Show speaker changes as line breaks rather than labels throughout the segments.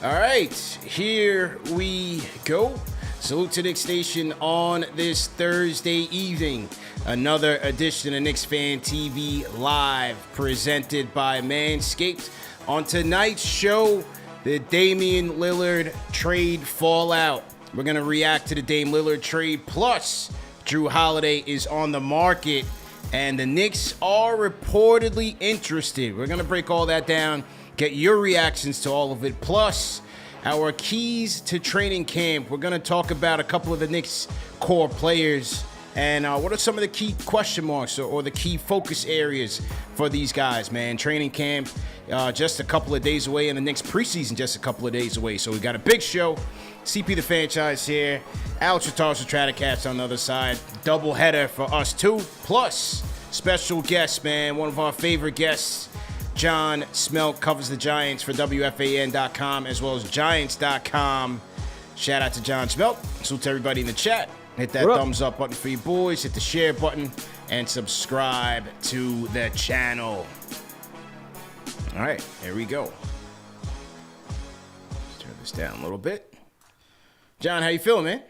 All right, here we go. Salute to Knicks Nation on this Thursday evening. Another edition of Knicks Fan TV Live, presented by Manscaped. On tonight's show, the Damian Lillard trade fallout. We're going to react to the Dame Lillard trade, plus Jrue Holiday is on the market, and the Knicks are reportedly interested. We're going to break all that down, get your reactions to all of it, plus our keys to training camp. We're going to talk about a couple of the Knicks core players and what are some of the key question marks or the key focus areas for these guys, man. Training camp just a couple of days away, and the Knicks preseason just a couple of days away. So we got a big show. CP The Fanchise here. Alex Trataros Trataros on the other side. Double header for us too. Plus, special guest, man. One of our favorite guests, John Schmeelk, covers the Giants for WFAN.com as well as Giants.com. Shout out to John Schmeelk. Salute to everybody in the chat. Hit that thumbs up button for you boys. Hit the share button and subscribe to the channel. All right, here we go. Let's turn this down a little bit. John, how you feeling, man?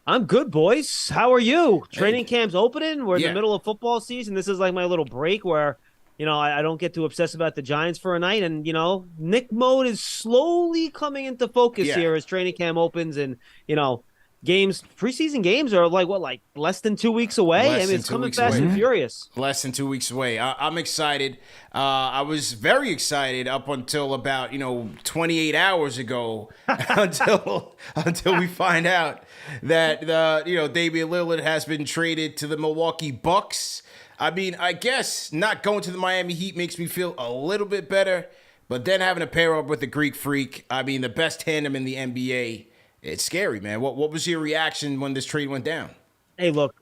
I'm good, boys. How are you? Training camp's opening. We're in the middle of football season. This is like my little break where, you know, I don't get too obsessed about the Giants for a night. And, you know, Nick mode is slowly coming into focus here as training camp opens. And, you know, preseason games are like less than 2 weeks away. I mean, it's coming fast and furious.
Less than 2 weeks away. I'm excited. I was very excited up until about 28 hours ago, until we find out that Damian Lillard has been traded to the Milwaukee Bucks. I mean, I guess not going to the Miami Heat makes me feel a little bit better, but then having to pair up with the Greek Freak, I mean, the best tandem in the NBA. It's scary, man. What was your reaction when this trade went down?
Hey, look,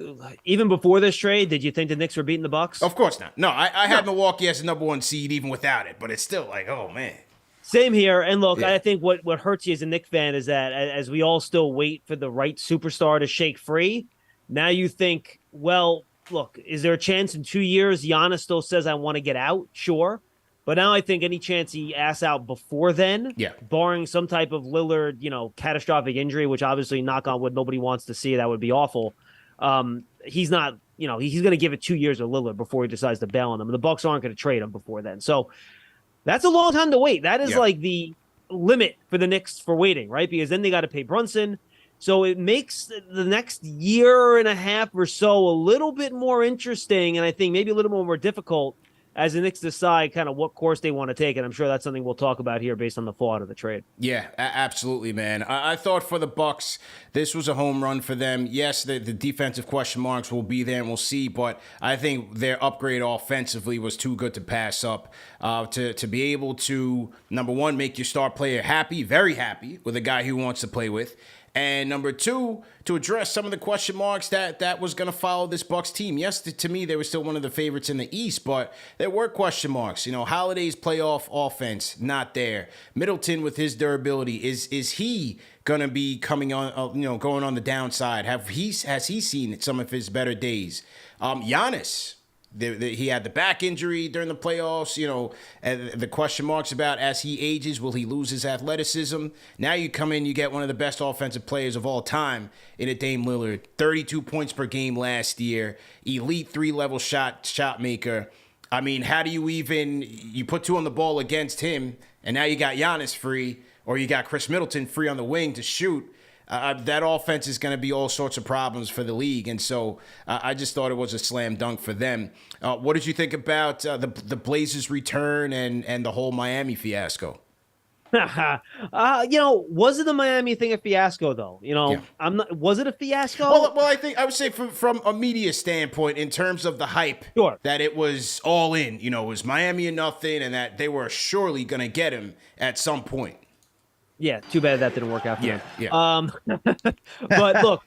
even before this trade, did you think the Knicks were beating the Bucks?
Of course not. No, I had Milwaukee as the number one seed even without it, but it's still like, oh, man.
Same here. And look, I think what hurts you as a Knicks fan is that as we all still wait for the right superstar to shake free, now you think, well, look, is there a chance in 2 years Giannis still says I want to get out? Sure. But now I think any chance he asks out before then, barring some type of Lillard, catastrophic injury, which obviously, knock on wood, nobody wants to see. That would be awful. He's not, he's going to give it 2 years of Lillard before he decides to bail on them. And the Bucks aren't going to trade him before then. So that's a long time to wait. That is like the limit for the Knicks for waiting, right? Because then they got to pay Brunson. So it makes the next year and a half or so a little bit more interesting, and I think maybe a little more difficult as the Knicks decide kind of what course they want to take. And I'm sure that's something we'll talk about here based on the fallout of the trade. Yeah,
absolutely, man. I thought for the Bucks, this was a home run for them. Yes, the defensive question marks will be there and we'll see, but I think their upgrade offensively was too good to pass up. To be able to, number one, make your star player happy, very happy with a guy who wants to play with. And number two, to address some of the question marks that was going to follow this Bucks team. Yes, to me, they were still one of the favorites in the East, but there were question marks. Holiday's playoff offense, not there. Middleton with his durability, is he going to be coming on, going on the downside? Has he seen some of his better days? Giannis. He had the back injury during the playoffs, and the question marks about as he ages, will he lose his athleticism? Now you come in, you get one of the best offensive players of all time in a Dame Lillard, 32 points per game last year, elite 3-level shot maker. I mean, how do you put two on the ball against him, and now you got Giannis free, or you got Chris Middleton free on the wing to shoot. That offense is going to be all sorts of problems for the league, and so I just thought it was a slam dunk for them. What did you think about the Blazers' return and the whole Miami fiasco?
Was it the Miami thing a fiasco though? Was it a fiasco?
Well, I would say from a media standpoint, in terms of the hype, that it was all in. It was Miami and nothing, and that they were surely going to get him at some point.
Yeah, too bad that didn't work out for them. But look,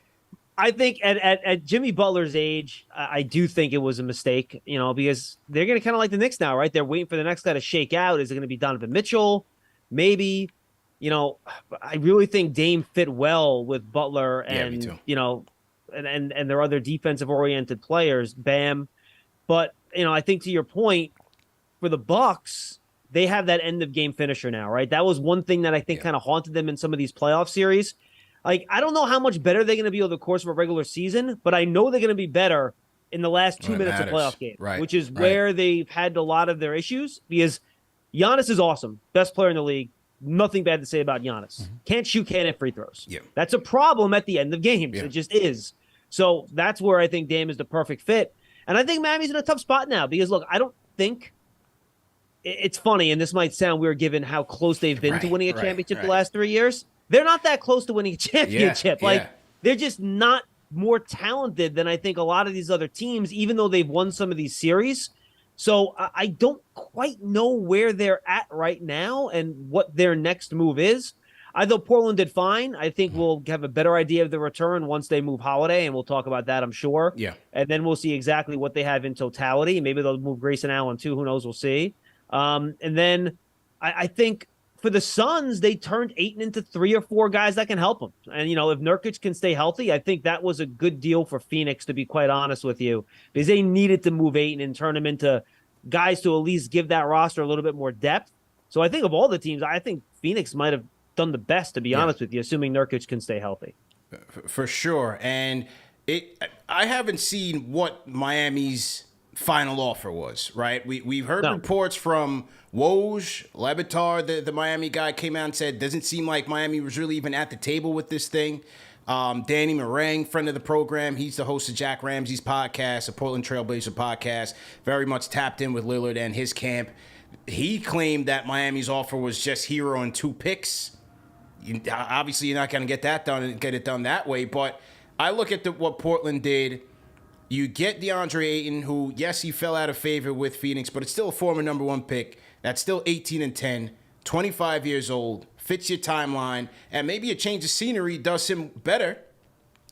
I think at Jimmy Butler's age, I do think it was a mistake, because they're going to kind of like the Knicks now, right? They're waiting for the next guy to shake out. Is it going to be Donovan Mitchell? Maybe. I really think Dame fit well with Butler and, and their other defensive-oriented players, Bam. But, I think to your point, for the Bucks, they have that end of game finisher now, right? That was one thing that I think kind of haunted them in some of these playoff series. Like, I don't know how much better they're going to be over the course of a regular season, but I know they're going to be better in the last 2 minutes of playoff game, which is where they've had a lot of their issues, because Giannis is awesome. Best player in the league. Nothing bad to say about Giannis. Can't shoot, can't hit free throws. That's a problem at the end of games. It just is. So that's where I think Dame is the perfect fit. And I think Miami's in a tough spot now because, look, I don't think it's funny, and this might sound weird given how close they've been to winning a championship the last 3 years. They're not that close to winning a championship. They're just not more talented than I think a lot of these other teams, even though they've won some of these series. So I don't quite know where they're at right now and what their next move is. I thought Portland did fine. I think we'll have a better idea of the return once they move Holiday, and we'll talk about that, I'm sure. And then we'll see exactly what they have in totality. Maybe they'll move Grayson Allen too. Who knows? We'll see. And then I think for the Suns, they turned Ayton into 3 or 4 guys that can help them. And, you know, if Nurkic can stay healthy, I think that was a good deal for Phoenix, to be quite honest with you, because they needed to move Ayton and turn him into guys to at least give that roster a little bit more depth. So I think of all the teams, I think Phoenix might have done the best, to be honest with you, assuming Nurkic can stay healthy.
For sure. And I haven't seen what Miami's final offer was, right? We've heard reports from Woj, Levitar, the Miami guy, came out and said, doesn't seem like Miami was really even at the table with this thing. Danny Meringue, friend of the program, he's the host of Jack Ramsey's podcast, a Portland Trailblazer podcast, very much tapped in with Lillard and his camp. He claimed that Miami's offer was just Hero and 2 picks. Obviously, you're not going to get that done and get it done that way, but I look at what Portland did. You get DeAndre Ayton, who, yes, he fell out of favor with Phoenix, but it's still a former number 1 pick. That's still 18-10, 25 years old, fits your timeline, and maybe a change of scenery does him better,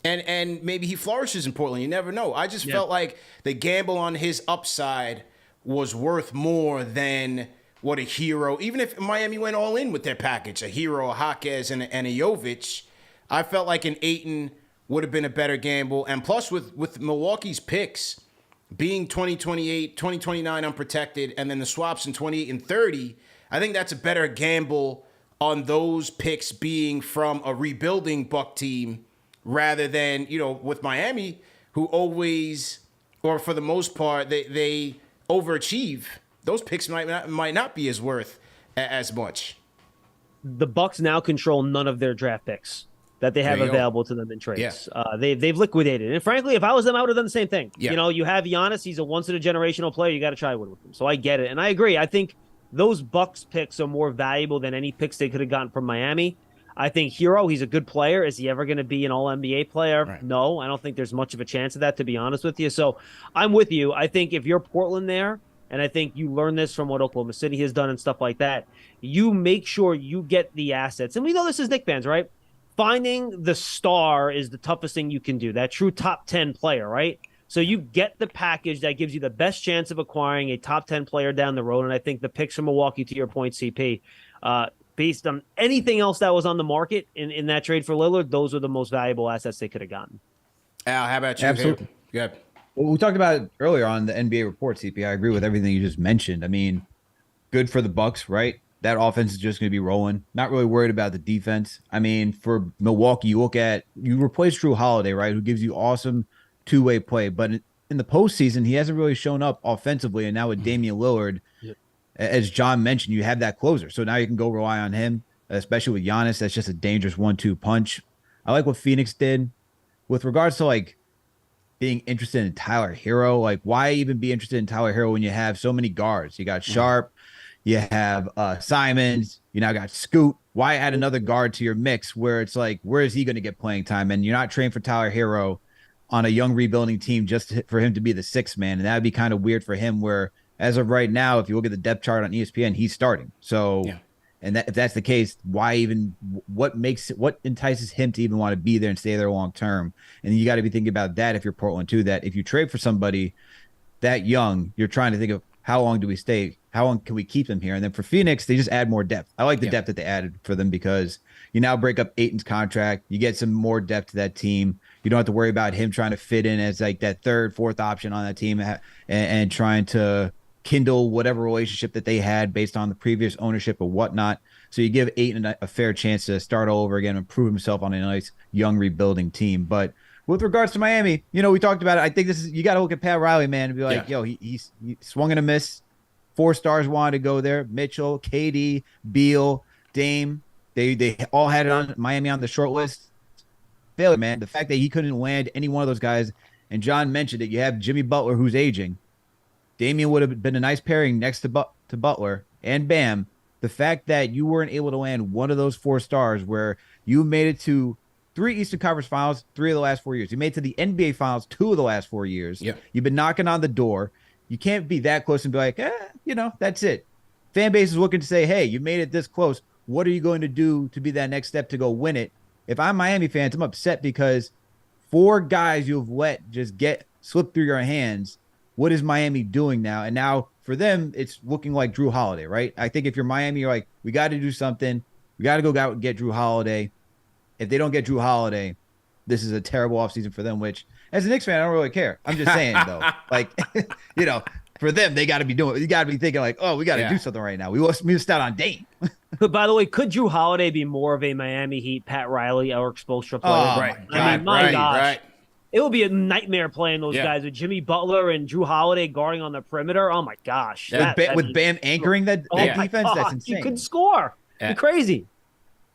and maybe he flourishes in Portland. You never know. I just felt like the gamble on his upside was worth more than what a Hero, even if Miami went all in with their package, a Hero, a Jaquez, and a Jovic, I felt like an Ayton would have been a better gamble. And plus with Milwaukee's picks being 2028, 2029 unprotected, and then the swaps in 28 and 30, I think that's a better gamble on those picks being from a rebuilding Buck team rather than, you know, with Miami, who always, or for the most part, they overachieve. Those picks might not be as worth as much.
The Bucks now control none of their draft picks that they have available to them in trades. They've liquidated. And frankly, if I was them, I would have done the same thing. You know, you have Giannis. He's a once-in-a-generational player. You got to try with him. So I get it. And I agree. I think those Bucks picks are more valuable than any picks they could have gotten from Miami. I think Hero, he's a good player. Is he ever going to be an All-NBA player? Right. No, I don't think there's much of a chance of that, to be honest with you. So I'm with you. I think if you're Portland there, and I think you learn this from what Oklahoma City has done and stuff like that, you make sure you get the assets. And we know this as Knicks fans, right? Finding the star is the toughest thing you can do, that true top 10 player, right? So you get the package that gives you the best chance of acquiring a top 10 player down the road. And I think the picks from Milwaukee, to your point, CP, based on anything else that was on the market in that trade for Lillard, those are the most valuable assets they could have gotten.
Al, how about you?
Absolutely.
Good.
Well, we talked about it earlier on the NBA report, CP. I agree with everything you just mentioned. I mean, good for the Bucks, right? That offense is just going to be rolling. Not really worried about the defense. I mean, for Milwaukee, you replace Jrue Holiday, right, who gives you awesome two-way play. But in the postseason, he hasn't really shown up offensively. And now with Damian Lillard, as John mentioned, you have that closer. So now you can go rely on him, especially with Giannis. That's just a dangerous 1-2 punch. I like what Phoenix did. With regards to, like, being interested in Tyler Hero, like, why even be interested in Tyler Hero when you have so many guards? You got Sharp, you have Simons, you now got Scoot. Why add another guard to your mix where it's like, where is he going to get playing time? And you're not trained for Tyler Hero on a young rebuilding team just for him to be the sixth man. And that would be kind of weird for him, where as of right now, if you look at the depth chart on ESPN, he's starting. So, and if that's the case, why even, what entices him to even want to be there and stay there long term? And you got to be thinking about that if you're Portland too, that if you trade for somebody that young, you're trying to think of how long do we stay? How long can we keep them here? And then for Phoenix, they just add more depth. I like the depth that they added for them, because you now break up Ayton's contract. You get some more depth to that team. You don't have to worry about him trying to fit in as like that third, fourth option on that team and trying to rekindle whatever relationship that they had based on the previous ownership or whatnot. So you give Ayton a fair chance to start all over again and prove himself on a nice young rebuilding team. But with regards to Miami, we talked about it. I think you got to look at Pat Riley, man, and be like, yo, he swung and a miss. 4 stars wanted to go there. Mitchell, KD, Beal, Dame. They all had it on Miami on the short list. Failure, man. The fact that he couldn't land any one of those guys, and John mentioned it, you have Jimmy Butler, who's aging. Damian would have been a nice pairing next to Butler and Bam. The fact that you weren't able to land one of those 4 stars where you made it to 3 Eastern Conference Finals 3 of the last 4 years. You made it to the NBA Finals 2 of the last 4 years.
Yeah.
You've been knocking on the door. You can't be that close and be like, that's it. Fan base is looking to say, hey, you made it this close. What are you going to do to be that next step to go win it? If I'm Miami fans, I'm upset because 4 guys you've let just slip through your hands. What is Miami doing now? And now for them, it's looking like Jrue Holiday, right? I think if you're Miami, you're like, we got to do something. We got to go out and get Jrue Holiday. If they don't get Jrue Holiday, this is a terrible offseason for them, which as a Knicks fan, I don't really care. I'm just saying, though, like, for them, they got to be doing. You got to be thinking like, oh, we got to do something right now. We missed out on Dame.
But by the way, could Jrue Holiday be more of a Miami Heat, Pat Riley, Eric Spoelstra player?
Oh,
right.
I mean, my gosh.
Right.
It would be a nightmare playing those guys with Jimmy Butler and Jrue Holiday guarding on the perimeter. Oh, my gosh.
With Bam anchoring that defense, that's insane.
You could score.
Yeah.
Be crazy.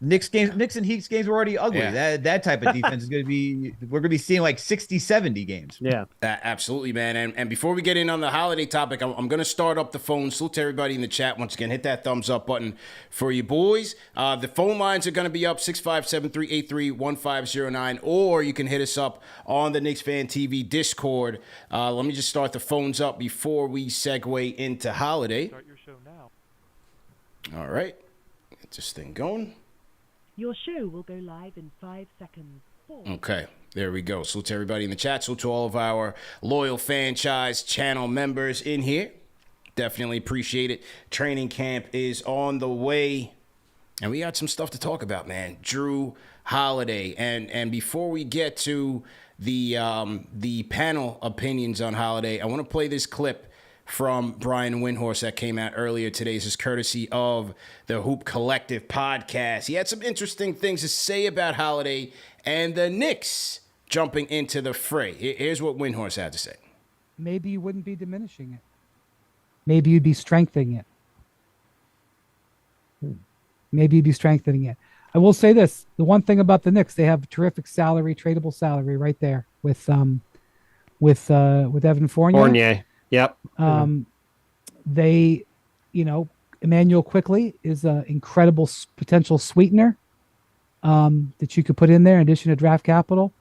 Knicks and Heat games were already ugly.
Yeah.
That type of defense is going to be, we're going to be seeing like 60, 70 games.
Yeah.
Absolutely, man. And before we get in on the holiday topic, I'm going to start up the phone. Salute to everybody in the chat. Once again, hit that thumbs up button for you boys. The phone lines are going to be up 657-383-1509, or you can hit us up on the Knicks Fan TV Discord. Let me just start the phones up before we segue into holiday.
Start your show now.
All right. Get this thing going.
Your show will go live in 5 seconds. 4.
Okay, there we go. Salute to everybody in the chat. Salute to all of our loyal franchise channel members in here. Definitely appreciate it. Training camp is on the way, and we got some stuff to talk about, man. Jrue Holiday, and before we get to the panel opinions on Holiday, I want to play this clip from Brian Windhorst that came out earlier today. This is courtesy of the Hoop Collective podcast. He had some interesting things to say about Holiday and the Knicks jumping into the fray. Here's what Windhorst had to say.
Maybe you wouldn't be diminishing it. Maybe you'd be strengthening it. Maybe you'd be strengthening it. I will say this. The one thing about the Knicks, they have terrific salary, tradable salary right there with Evan Fournier.
Yep.
They, Emmanuel Quickley is an incredible potential sweetener that you could put in there in addition to draft capital.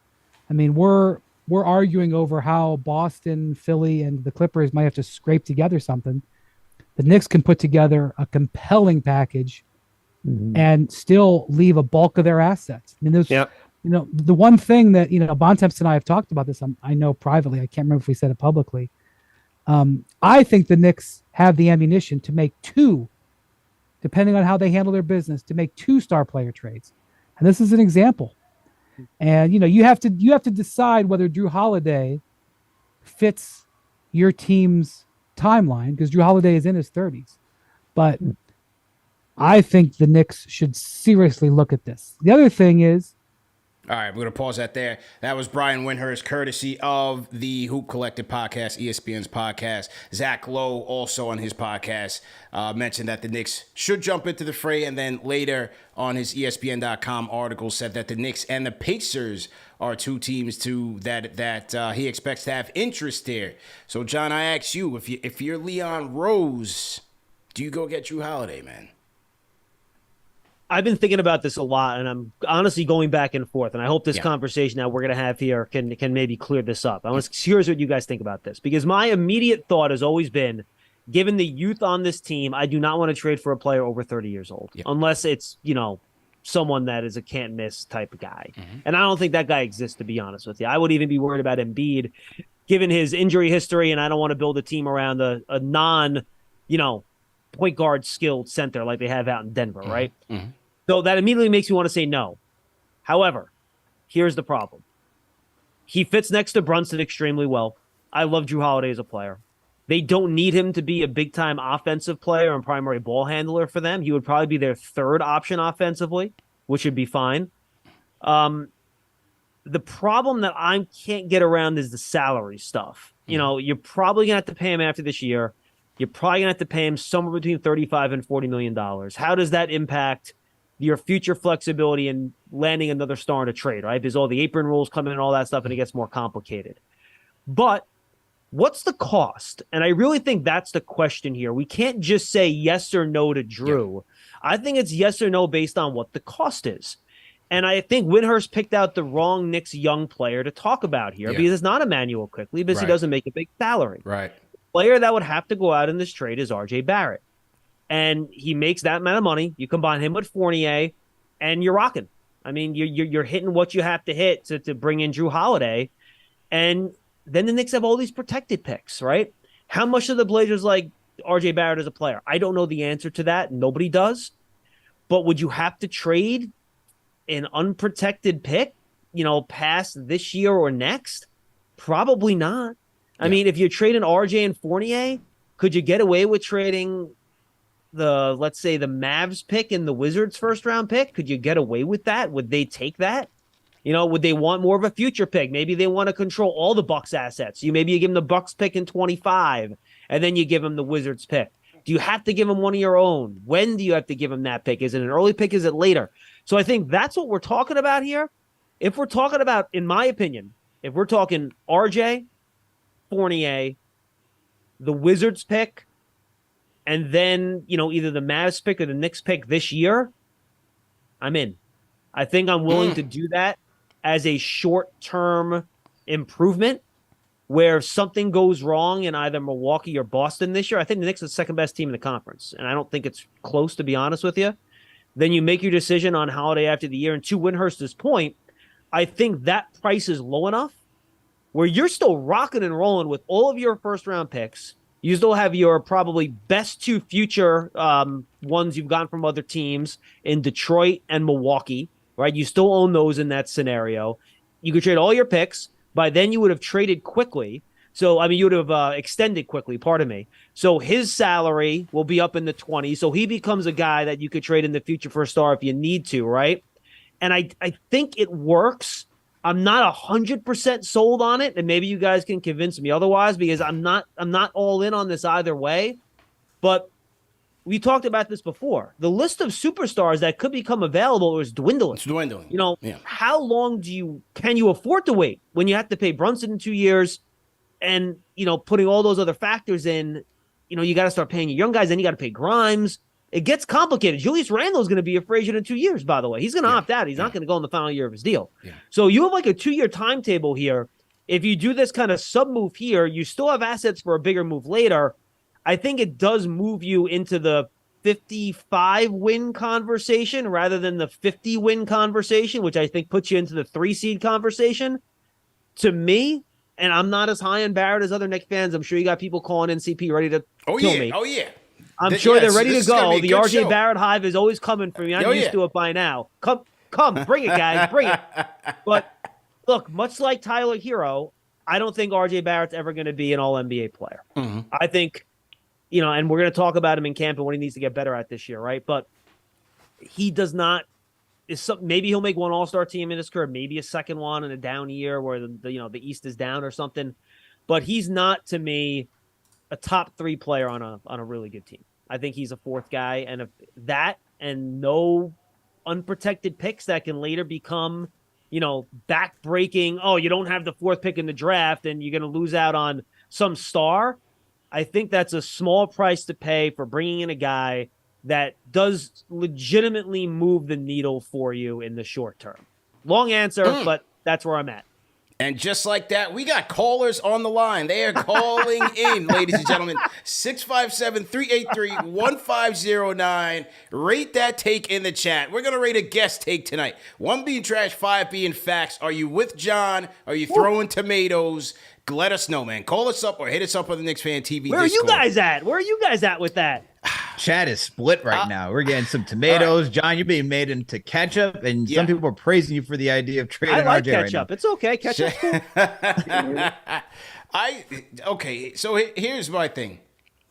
I mean, we're arguing over how Boston, Philly, and the Clippers might have to scrape together something. The Knicks can put together a compelling package and still leave a bulk of their assets. I mean, there's, the one thing that, Bontemps and I have talked about this, I know privately, I can't remember if we said it publicly. I think the Knicks have the ammunition to make 2, depending on how they handle their business, to make 2 star player trades. And this is an example. And, you have to decide whether Jrue Holiday fits your team's timeline, because Jrue Holiday is in his 30s. But I think the Knicks should seriously look at this. The other thing is,
all right, we're going to pause that there. That was Brian Windhorst, courtesy of the Hoop Collective podcast, ESPN's podcast. Zach Lowe, also on his podcast, mentioned that the Knicks should jump into the fray, and then later on his ESPN.com article said that the Knicks and the Pacers are 2 teams that he expects to have interest there. So, John, I ask you, if you're Leon Rose, do you go get Jrue Holiday, man?
I've been thinking about this a lot, and I'm honestly going back and forth. And I hope this conversation that we're going to have here can maybe clear this up. I want to curious what you guys think about this, because my immediate thought has always been, given the youth on this team, I do not want to trade for a player over 30 years old, unless it's someone that is a can't miss type of guy. And I don't think that guy exists, to be honest with you. I would even be worried about Embiid, given his injury history, and I don't want to build a team around a non, point guard skilled center like they have out in Denver, right? So that immediately makes me want to say no. However, here's the problem. He fits next to Brunson extremely well. I love Jrue Holiday as a player. They don't need him to be a big-time offensive player and primary ball handler for them. He would probably be their third option offensively, which would be fine. The problem that I can't get around is the salary stuff. You know, you're probably going to have to pay him after this year. You're probably going to have to pay him somewhere between $35 and $40 million. How does that impact your future flexibility in landing another star in a trade, right? There's all the apron rules coming and all that stuff, and it gets more complicated. But what's the cost? And I really think that's the question here. We can't just say yes or no to Jrue. Yeah. I think it's yes or no based on what the cost is. And I think Windhurst picked out the wrong Knicks young player to talk about here because it's not Emmanuel Quickley because he doesn't make a big salary.
Right.
The player that would have to go out in this trade is RJ Barrett. And he makes that amount of money. You combine him with Fournier, and you're rocking. I mean, you're hitting what you have to hit to bring in Jrue Holiday. And then the Knicks have all these protected picks, right? How much do the Blazers like RJ Barrett as a player? I don't know the answer to that. Nobody does. But would you have to trade an unprotected pick, past this year or next? Probably not. I mean, if you're trading RJ and Fournier, could you get away with trading let's say the Mavs pick and the Wizards first round pick? Could you get away with that? Would they take that? Would they want more of a future pick? Maybe they want to control all the Bucks assets. You give them the Bucks pick in 25, and then you give them the Wizards pick. Do you have to give them one of your own? When do you have to give them that pick? Is it an early pick? Is it later? So I think that's what we're talking about here. If we're talking about, in my opinion, if we're talking RJ, Fournier, the Wizards pick, and then, either the Mavs pick or the Knicks pick this year, I'm in. I think I'm willing to do that as a short-term improvement where if something goes wrong in either Milwaukee or Boston this year. I think the Knicks are the second-best team in the conference, and I don't think it's close, to be honest with you. Then you make your decision on Holiday after the year. And to Windhurst's point, I think that price is low enough where you're still rocking and rolling with all of your first-round picks. You still have your probably best two future ones you've gotten from other teams in Detroit and Milwaukee, right? You still own those in that scenario. You could trade all your picks. By then, you would have traded Quickley. So, you would have extended Quickley, pardon me. So his salary will be up in the 20s. So he becomes a guy that you could trade in the future for a star if you need to, right? And I think it works. I'm not 100% sold on it, and maybe you guys can convince me otherwise because I'm not all in on this either way. But we talked about this before. The list of superstars that could become available is dwindling.
It's dwindling.
How long can you afford to wait when you have to pay Brunson in 2 years, and putting all those other factors in? You got to start paying your young guys, then you got to pay Grimes. It gets complicated. Julius Randle is going to be a free agent in 2 years, by the way. He's going to opt out. He's not going to go in the final year of his deal. Yeah. So you have like a 2-year timetable here. If you do this kind of sub move here, you still have assets for a bigger move later. I think it does move you into the 55-win conversation rather than the 50-win conversation, which I think puts you into the 3-seed conversation. To me, and I'm not as high on Barrett as other Knicks fans. I'm sure you got people calling in CP ready to kill me.
Oh, yeah.
I'm sure they're ready to go. The RJ Barrett hive is always coming for me. I'm used to it by now. Come, bring it, guys, bring it. But look, much like Tyler Hero, I don't think RJ Barrett's ever going to be an All-NBA player. Mm-hmm. I think, and we're going to talk about him in camp and what he needs to get better at this year, right? But he does not. Maybe he'll make one All-Star team in his career, maybe a second one in a down year where the East is down or something. But he's not, to me, a top 3 player on a really good team. I think he's a 4th guy, and if that and no unprotected picks that can later become, back-breaking, you don't have the 4th pick in the draft and you're going to lose out on some star. I think that's a small price to pay for bringing in a guy that does legitimately move the needle for you in the short term. Long answer, but that's where I'm at.
And just like that, we got callers on the line. They are calling in, ladies and gentlemen. 657-383-1509. Rate that take in the chat. We're going to rate a guest take tonight. 1 being trash, 5 being facts. Are you with John? Are you throwing tomatoes? Let us know, man. Call us up or hit us up on the Knicks Fan TV
Where
Discord.
are you guys at? Where are you guys at with that?
Chat is split right now. We're getting some tomatoes. Right. John, you're being made into ketchup, and some people are praising you for the idea of trading
I like
RJ
ketchup.
Right now.
It's okay. Ketchup's cool.
Okay, so here's my thing.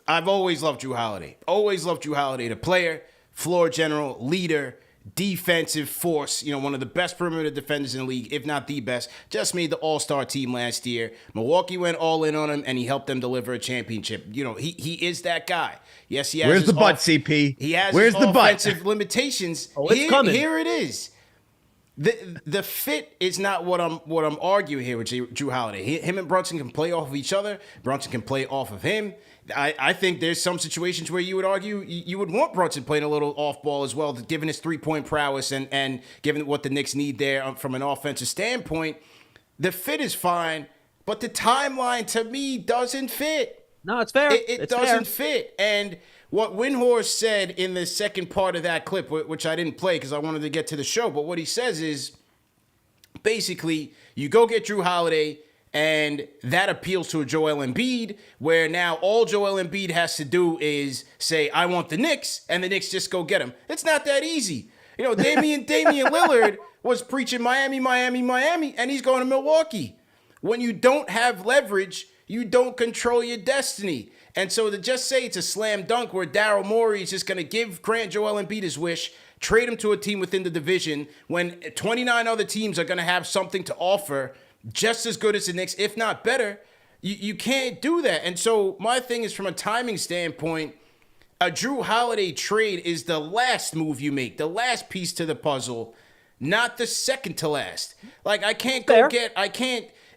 I've always loved Jrue Holiday. Always loved Jrue Holiday, the player, floor general, leader, defensive force, one of the best perimeter defenders in the league, if not the best. Just made the All-Star team last year. Milwaukee went all in on him, and he helped them deliver a championship. He is that guy. Yes, he has.
Where's the butt, CP?
He has
Where's
his
the butt?
offensive limitations.
Oh, it's coming.
Here it is. The fit is not what I'm arguing here with Jrue Holiday. Him and Brunson can play off of each other. Brunson can play off of him. I think there's some situations where you would argue you would want Brunson playing a little off ball as well, given his 3-point prowess and given what the Knicks need there from an offensive standpoint. The fit is fine, but the timeline to me doesn't fit.
No, it's fair.
It doesn't fit. And what Windhorst said in the second part of that clip, which I didn't play because I wanted to get to the show, but what he says is basically you go get Jrue Holiday, and that appeals to a Joel Embiid, where now all Joel Embiid has to do is say, I want the Knicks, and the Knicks just go get him. It's not that easy. Damian Lillard was preaching Miami, and he's going to Milwaukee. When you don't have leverage, you don't control your destiny. And so to just say it's a slam dunk where Daryl Morey is just going to grant Joel Embiid his wish, trade him to a team within the division when 29 other teams are going to have something to offer just as good as the Knicks, if not better, you can't do that. And so my thing is, from a timing standpoint, a Jrue Holiday trade is the last move you make, the last piece to the puzzle, not the second to last. Like, I can't go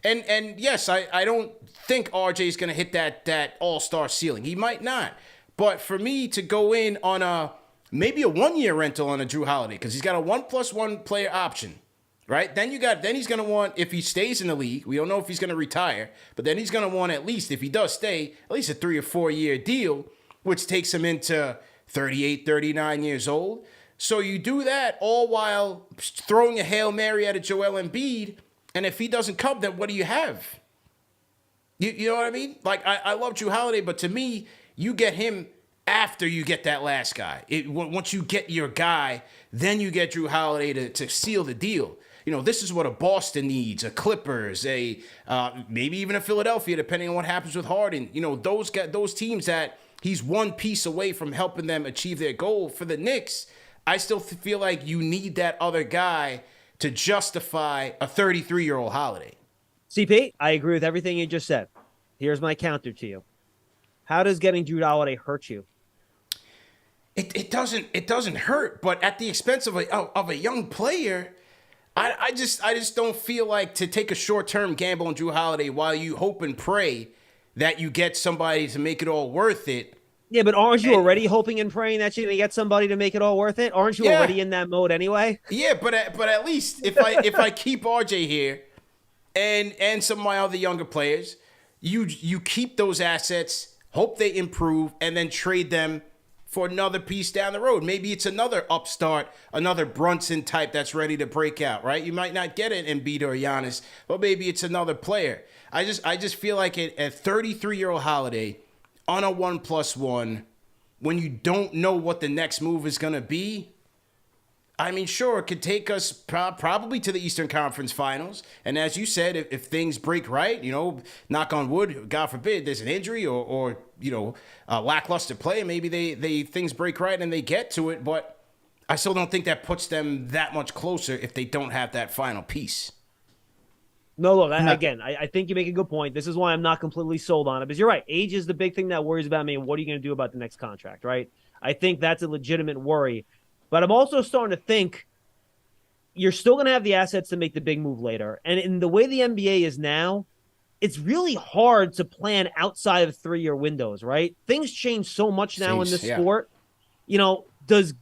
and yes, I don't think RJ is going to hit that all-star ceiling. He might not. But for me to go in on maybe a 1-year rental on a Jrue Holiday, because he's got a 1+1 player option, right? Then he's going to want, if he stays in the league, we don't know if he's going to retire, but then he's going to want, at least if he does stay, at least a 3 or 4 year deal, which takes him into 38, 39 years old. So you do that all while throwing a Hail Mary at a Joel Embiid, and if he doesn't come, then what do you have? You know what I mean? Like, I love Jrue Holiday, but to me, you get him after you get that last guy. Once you get your guy, then you get Jrue Holiday to seal the deal. This is what a Boston needs, a Clippers, maybe even a Philadelphia, depending on what happens with Harden. Those teams that he's one piece away from helping them achieve their goal. For the Knicks, I still feel like you need that other guy to justify a 33-year-old Holiday.
CP, I agree with everything you just said. Here's my counter to you. How does getting Jrue Holiday hurt you?
It doesn't hurt, but at the expense of a young player, I just don't feel like to take a short-term gamble on Jrue Holiday while you hope and pray that you get somebody to make it all worth it.
Yeah, but aren't you already hoping and praying that you're going to get somebody to make it all worth it? Aren't you already in that mode anyway?
Yeah, but at least if I keep RJ here and some of my other younger players, you keep those assets, hope they improve, and then trade them for another piece down the road. Maybe it's another upstart, another Brunson type that's ready to break out, right? You might not get an Embiid or a Giannis, but maybe it's another player. I just feel like a 33-year-old Holiday on a 1+1, when you don't know what the next move is going to be, I mean, sure, it could take us probably to the Eastern Conference Finals. And as you said, if things break right, knock on wood, God forbid, there's an injury or a lackluster play, maybe they things break right and they get to it. But I still don't think that puts them that much closer if they don't have that final piece.
No, look, I think you make a good point. This is why I'm not completely sold on it. Because you're right. Age is the big thing that worries about me. And what are you going to do about the next contract, right? I think that's a legitimate worry. But I'm also starting to think you're still going to have the assets to make the big move later. And in the way the NBA is now, it's really hard to plan outside of 3-year windows, right? Things change so much now in this sport. Does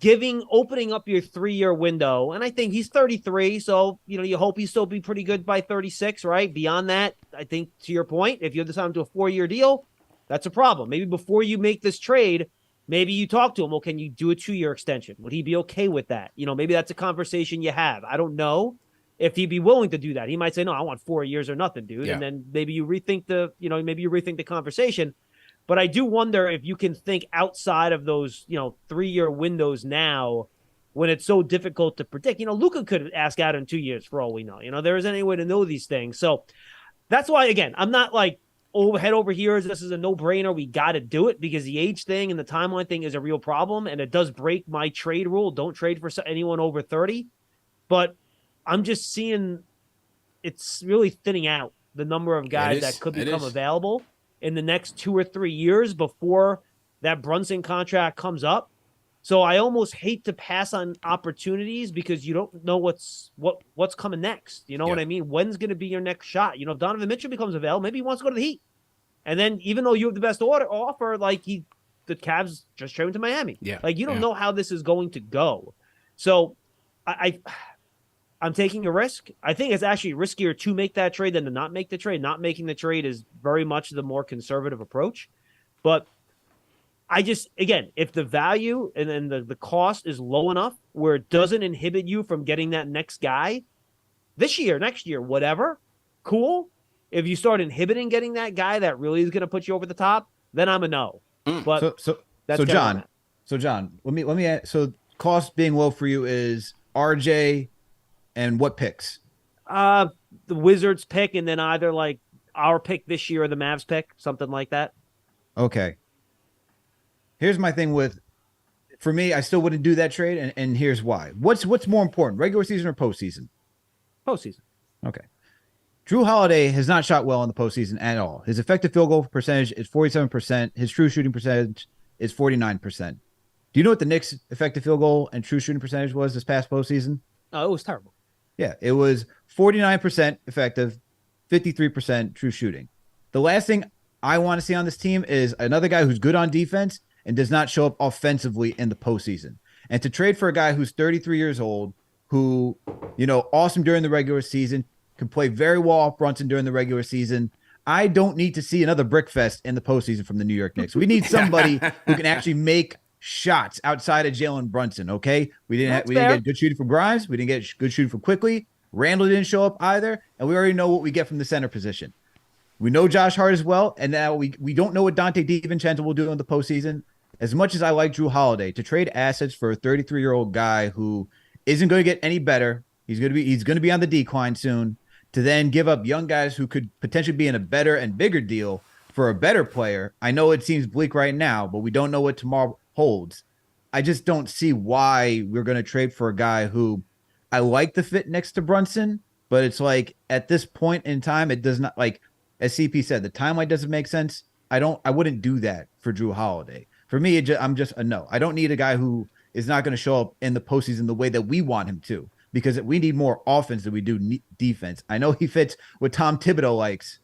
opening up your 3-year window, and I think he's 33, so, you hope he still be pretty good by 36, right? Beyond that, I think, to your point, if you decide to do a 4-year deal, that's a problem. Maybe before you make this trade, maybe you talk to him, well, can you do a 2-year extension? Would he be okay with that? Maybe that's a conversation you have. I don't know if he'd be willing to do that. He might say, no, I want 4 years or nothing, dude. Yeah. And then maybe you rethink the conversation. But I do wonder if you can think outside of those, 3-year windows now when it's so difficult to predict. Luka could ask out in 2 years for all we know. There isn't any way to know these things. So that's why, again, I'm not like head over heels. This is a no-brainer. We got to do it because the age thing and the timeline thing is a real problem, and it does break my trade rule. Don't trade for anyone over 30. But I'm just seeing it's really thinning out the number of guys that could become available in the next 2 or 3 years before that Brunson contract comes up. So I almost hate to pass on opportunities because you don't know what's coming next. You know what I mean? When's going to be your next shot? You know, if Donovan Mitchell becomes available, maybe he wants to go to the Heat. And then even though you have the best offer, like the Cavs just traded him to Miami.
Yeah.
Like you don't know how this is going to go. So I'm taking a risk. I think it's actually riskier to make that trade than to not make the trade. Not making the trade is very much the more conservative approach. But I just, again, if the value and then the cost is low enough where it doesn't inhibit you from getting that next guy this year, next year, whatever, cool. If you start inhibiting getting that guy that really is going to put you over the top, then I'm a no. But
John, let me add, so cost being low for you is RJ and what picks?
The Wizards pick and then either like our pick this year or the Mavs pick, something like that.
Okay. Here's my thing for me, I still wouldn't do that trade, and here's why. What's more important, regular season or postseason?
Postseason.
Okay. Jrue Holiday has not shot well in the postseason at all. His effective field goal percentage is 47%. His true shooting percentage is 49%. Do you know what the Knicks' effective field goal and true shooting percentage was this past postseason?
Oh, it was terrible.
Yeah, it was 49% effective, 53% true shooting. The last thing I want to see on this team is another guy who's good on defense and does not show up offensively in the postseason. And to trade for a guy who's 33 years old, who, awesome during the regular season, can play very well off Brunson during the regular season. I don't need to see another brick fest in the postseason from the New York Knicks. We need somebody who can actually make shots outside of Jalen Brunson, okay? We didn't get good shooting from Grimes. We didn't get good shooting from Quickley. Randle didn't show up either, and we already know what we get from the center position. We know Josh Hart as well, and now we don't know what Dante DiVincenzo will do in the postseason. As much as I like Jrue Holiday, to trade assets for a 33-year-old guy who isn't going to get any better, he's going to be on the decline soon, to then give up young guys who could potentially be in a better and bigger deal for a better player. I know it seems bleak right now, but we don't know what tomorrow holds. I just don't see why we're going to trade for a guy who I like the fit next to Brunson, but it's like at this point in time, it does not, like as CP said, the timeline doesn't make sense. I wouldn't do that for Jrue Holiday. For me, I'm just a no. I don't need a guy who is not going to show up in the postseason the way that we want him to, because we need more offense than we do defense. I know he fits what Tom Thibodeau likes,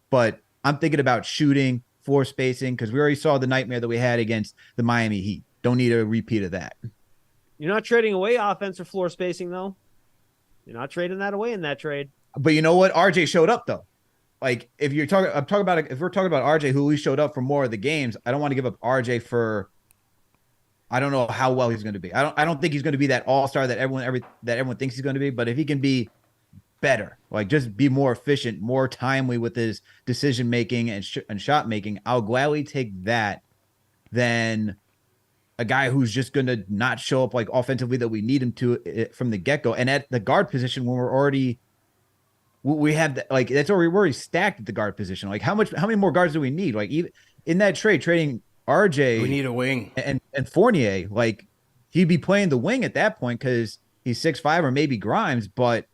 but I'm thinking about shooting, floor spacing, because we already saw the nightmare that we had against the Miami Heat. Don't need a repeat of that.
You're not trading away offensive floor spacing, though. You're not trading that away in that trade.
But you know what? RJ showed up, though. Like, if we're talking about RJ, who we showed up for more of the games, I don't want to give up RJ for. I don't know how well he's going to be. I don't think he's going to be that all-star that everyone thinks he's going to be. But if he can be better, like just be more efficient, more timely with his decision making and shot making, I'll gladly take that than a guy who's just going to not show up like offensively that we need him to from the get-go. And at the guard position, when we have like that's already we're already stacked at the guard position. Like how many more guards do we need? Like even in that trading RJ,
we need a wing
and Fournier. Like he'd be playing the wing at that point because he's 6'5" or maybe Grimes, but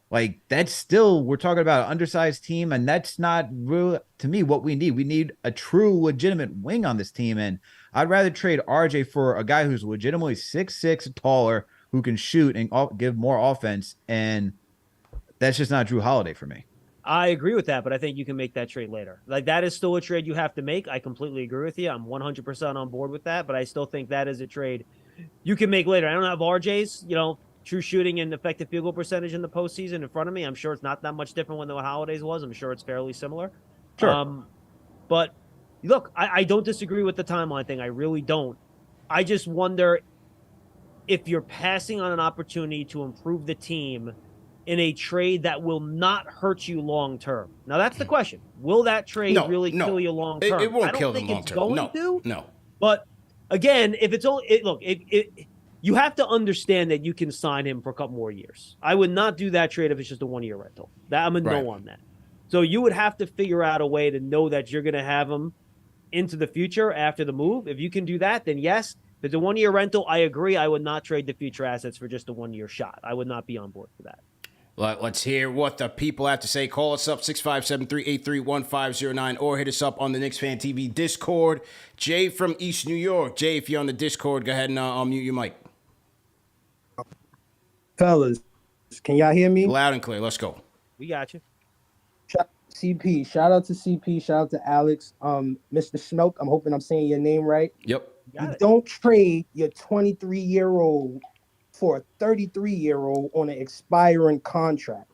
like that's still we're talking about an undersized team, and that's not real to me what we need. We need a true legitimate wing on this team, and I'd rather trade RJ for a guy who's legitimately 6'6" taller, who can shoot and give more offense, and that's just not Jrue Holiday for me.
I agree with that, but I think you can make that trade later. Like that is still a trade you have to make. I completely agree with you. I'm 100% on board with that, but I still think that is a trade you can make later. I don't have RJ's, true shooting and effective field goal percentage in the postseason in front of me. I'm sure it's not that much different when the Holidays was. I'm sure it's fairly similar.
Sure.
But look, I don't disagree with the timeline thing. I really don't. I just wonder if you're passing on an opportunity to improve the team in a trade that will not hurt you long term. Now that's the question. Will that trade really kill you long term?
It won't kill them long term.
No. But again, if it's only you have to understand that you can sign him for a couple more years. I would not do that trade if it's just a 1-year rental. I'm a no on that. So you would have to figure out a way to know that you're going to have him into the future after the move. If you can do that, then yes. If it's a 1 year rental, I agree. I would not trade the future assets for just a 1 year shot. I would not be on board for that.
Let's hear what the people have to say. Call us up 657-383-1509 or hit us up on the Knicks Fan TV Discord. Jay from East New York. Jay, if you're on the Discord, go ahead and unmute your mic.
Fellas, can y'all hear me?
Loud and clear. Let's go.
We got you.
CP, shout out to CP, shout out to Alex. Mr. Schmeelk, I'm hoping I'm saying your name right.
Yep.
You don't trade your 23-year-old for a 33-year-old on an expiring contract.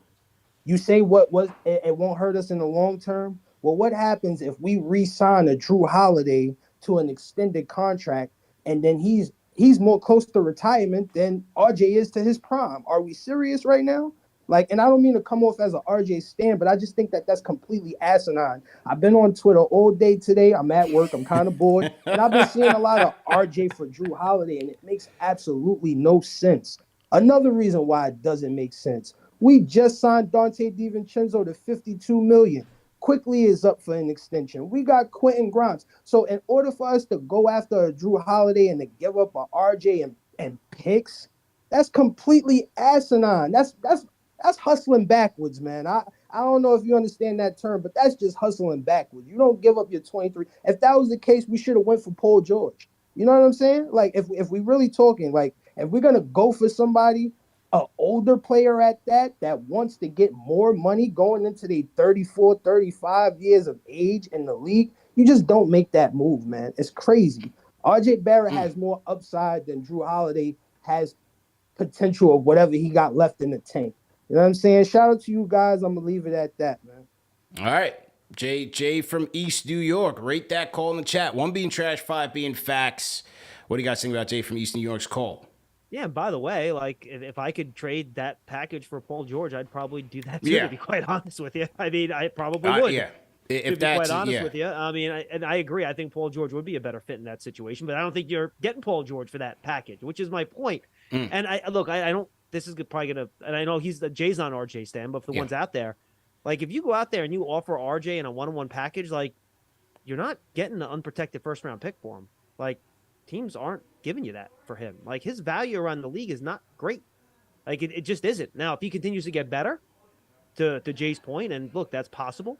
You say it won't hurt us in the long term. Well, what happens if we re-sign a Jrue Holiday to an extended contract and then he's more close to retirement than RJ is to his prime? Are we serious right now? And I don't mean to come off as an RJ stan, but I just think that that's completely asinine. I've been on Twitter all day today. I'm at work. I'm kind of bored. And I've been seeing a lot of RJ for Jrue Holiday, and it makes absolutely no sense. Another reason why it doesn't make sense. We just signed Dante DiVincenzo to $52 million. Quickley is up for an extension. We got Quentin Grimes. So in order for us to go after a Jrue Holiday and to give up an RJ and picks, that's completely asinine. That's hustling backwards, man. I don't know if you understand that term, but that's just hustling backwards. You don't give up your 23. If that was the case, we should have went for Paul George. You know what I'm saying? If we really talking, if we're gonna go for somebody, an older player at that wants to get more money going into their 34, 35 years of age in the league, you just don't make that move, man. It's crazy. RJ Barrett has more upside than Jrue Holiday has potential of whatever he got left in the tank. You know what I'm saying? Shout out to you guys. I'm going to leave it at that, man.
All right. Jay from East New York. Rate that call in the chat. 1 being trash, 5 being facts. What do you guys think about Jay from East New York's call?
Yeah, and by the way, if I could trade that package for Paul George, I'd probably do that too, to be quite honest with you. I mean, I probably would.
Yeah.
To be quite honest with you. I mean, I agree. I think Paul George would be a better fit in that situation, but I don't think you're getting Paul George for that package, which is my point. And I don't. This is probably gonna, and I know Jay's on RJ stan, but for the ones out there, if you go out there and you offer RJ in a 1-on-1 package, you're not getting an unprotected first round pick for him. Teams aren't giving you that for him. His value around the league is not great. It just isn't. Now, if he continues to get better, to Jay's point, and look, that's possible.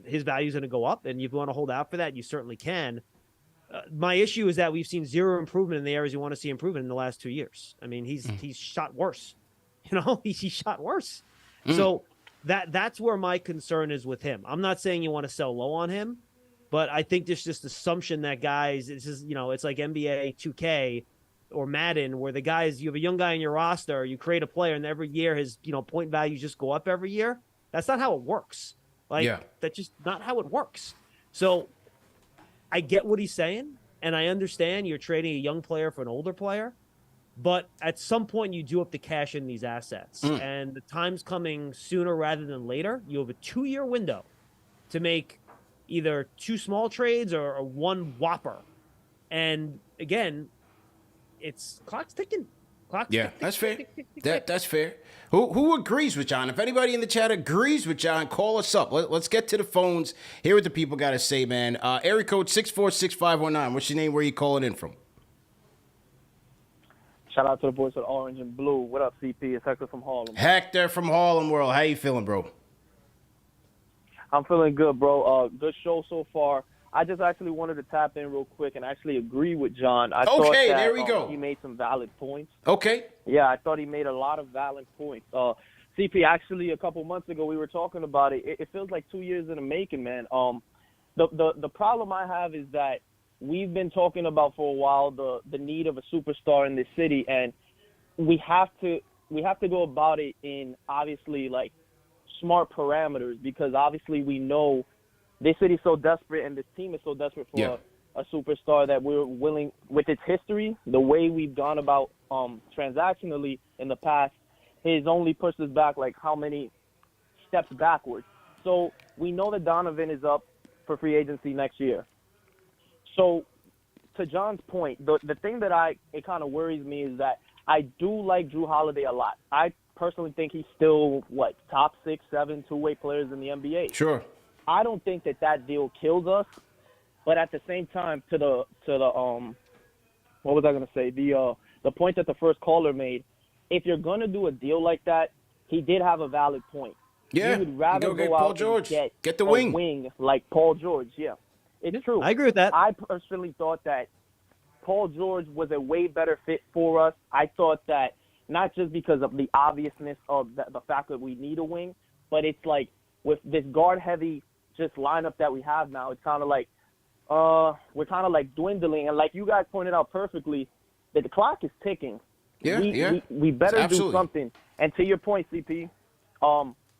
His value is going to go up, and if you want to hold out for that, you certainly can. My issue is that we've seen zero improvement in the areas you want to see improvement in the last 2 years. I mean, he's shot worse. He shot worse. So that's where my concern is with him. I'm not saying you want to sell low on him, but I think there's just assumption that guys, it's just, it's like NBA 2K or Madden, where the guys, you have a young guy in your roster, you create a player, and every year his point values just go up every year. That's not how it works. That's just not how it works. So I get what he's saying, and I understand you're trading a young player for an older player, but at some point you do have to cash in these assets, and the time's coming sooner rather than later. You have a 2-year window to make either 2 small trades or 1 whopper, and again, clock's ticking.
That's fair. That's fair. Who agrees with John? If anybody in the chat agrees with John, call us up. Let's get to the phones. Hear what the people got to say, man. Area code 646-519. What's your name? Where are you calling in from?
Shout out to the boys with Orange and Blue. What up, CP? It's Hector from Harlem.
Hector from Harlem World. How you feeling, bro?
I'm feeling good, bro. Good show so far. I just actually wanted to tap in real quick and actually agree with John. I thought that,
there we go.
He made some valid points.
Okay.
Yeah, I thought he made a lot of valid points. CP, actually, a couple months ago, we were talking about it. It feels like 2 years in the making, man. The problem I have is that we've been talking about for a while the need of a superstar in this city, and we have to go about it in obviously smart parameters, because obviously we know this city's so desperate and this team is so desperate for a superstar that we're willing, with its history, the way we've gone about transactionally in the past, has only pushed us back how many steps backwards. So we know that Donovan is up for free agency next year. So to John's point, the thing that it kind of worries me is that I do like Jrue Holiday a lot. I personally think he's still, top 6, 7 two-way players in the NBA.
Sure.
I don't think that deal kills us, but at the same time, to the what was I going to say? The point that the first caller made, if you're going to do a deal like that, he did have a valid point.
Yeah.
You would rather
go get
go
Paul
out
George.
and
Get the
a wing like Paul George. Yeah, it's true.
I agree with that.
I personally thought that Paul George was a way better fit for us. I thought that not just because of the obviousness of the fact that we need a wing, but it's like with this guard-heavy just lineup that we have now, it's kind of like we're kind of like dwindling. And like you guys pointed out perfectly, that the clock is ticking. We better
Absolutely.
do something. And to your point, CP,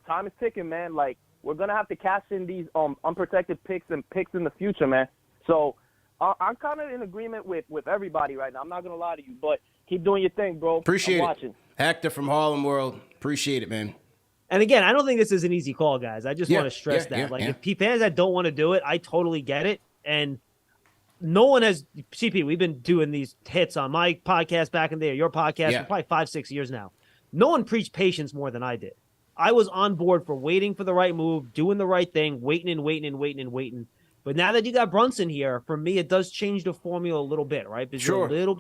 time is ticking, man. Like, we're going to have to cash in these unprotected picks and picks in the future, man. So I'm kind of in agreement with everybody right now. I'm not going to lie to you, but keep doing your thing, bro.
Appreciate
I'm
it.
watching.
Hector from Harlem World. Appreciate it, man.
And again, I don't think this is an easy call, guys. I just want to stress that. If fans that don't want to do it, I totally get it. And no one has CP. We've been doing these hits on my podcast back in there, your podcast for probably 5-6 years now. No one preached patience more than I did. I was on board for waiting for the right move, doing the right thing, waiting. But now that you got Brunson here, for me, it does change the formula a little bit, right? Because you're a little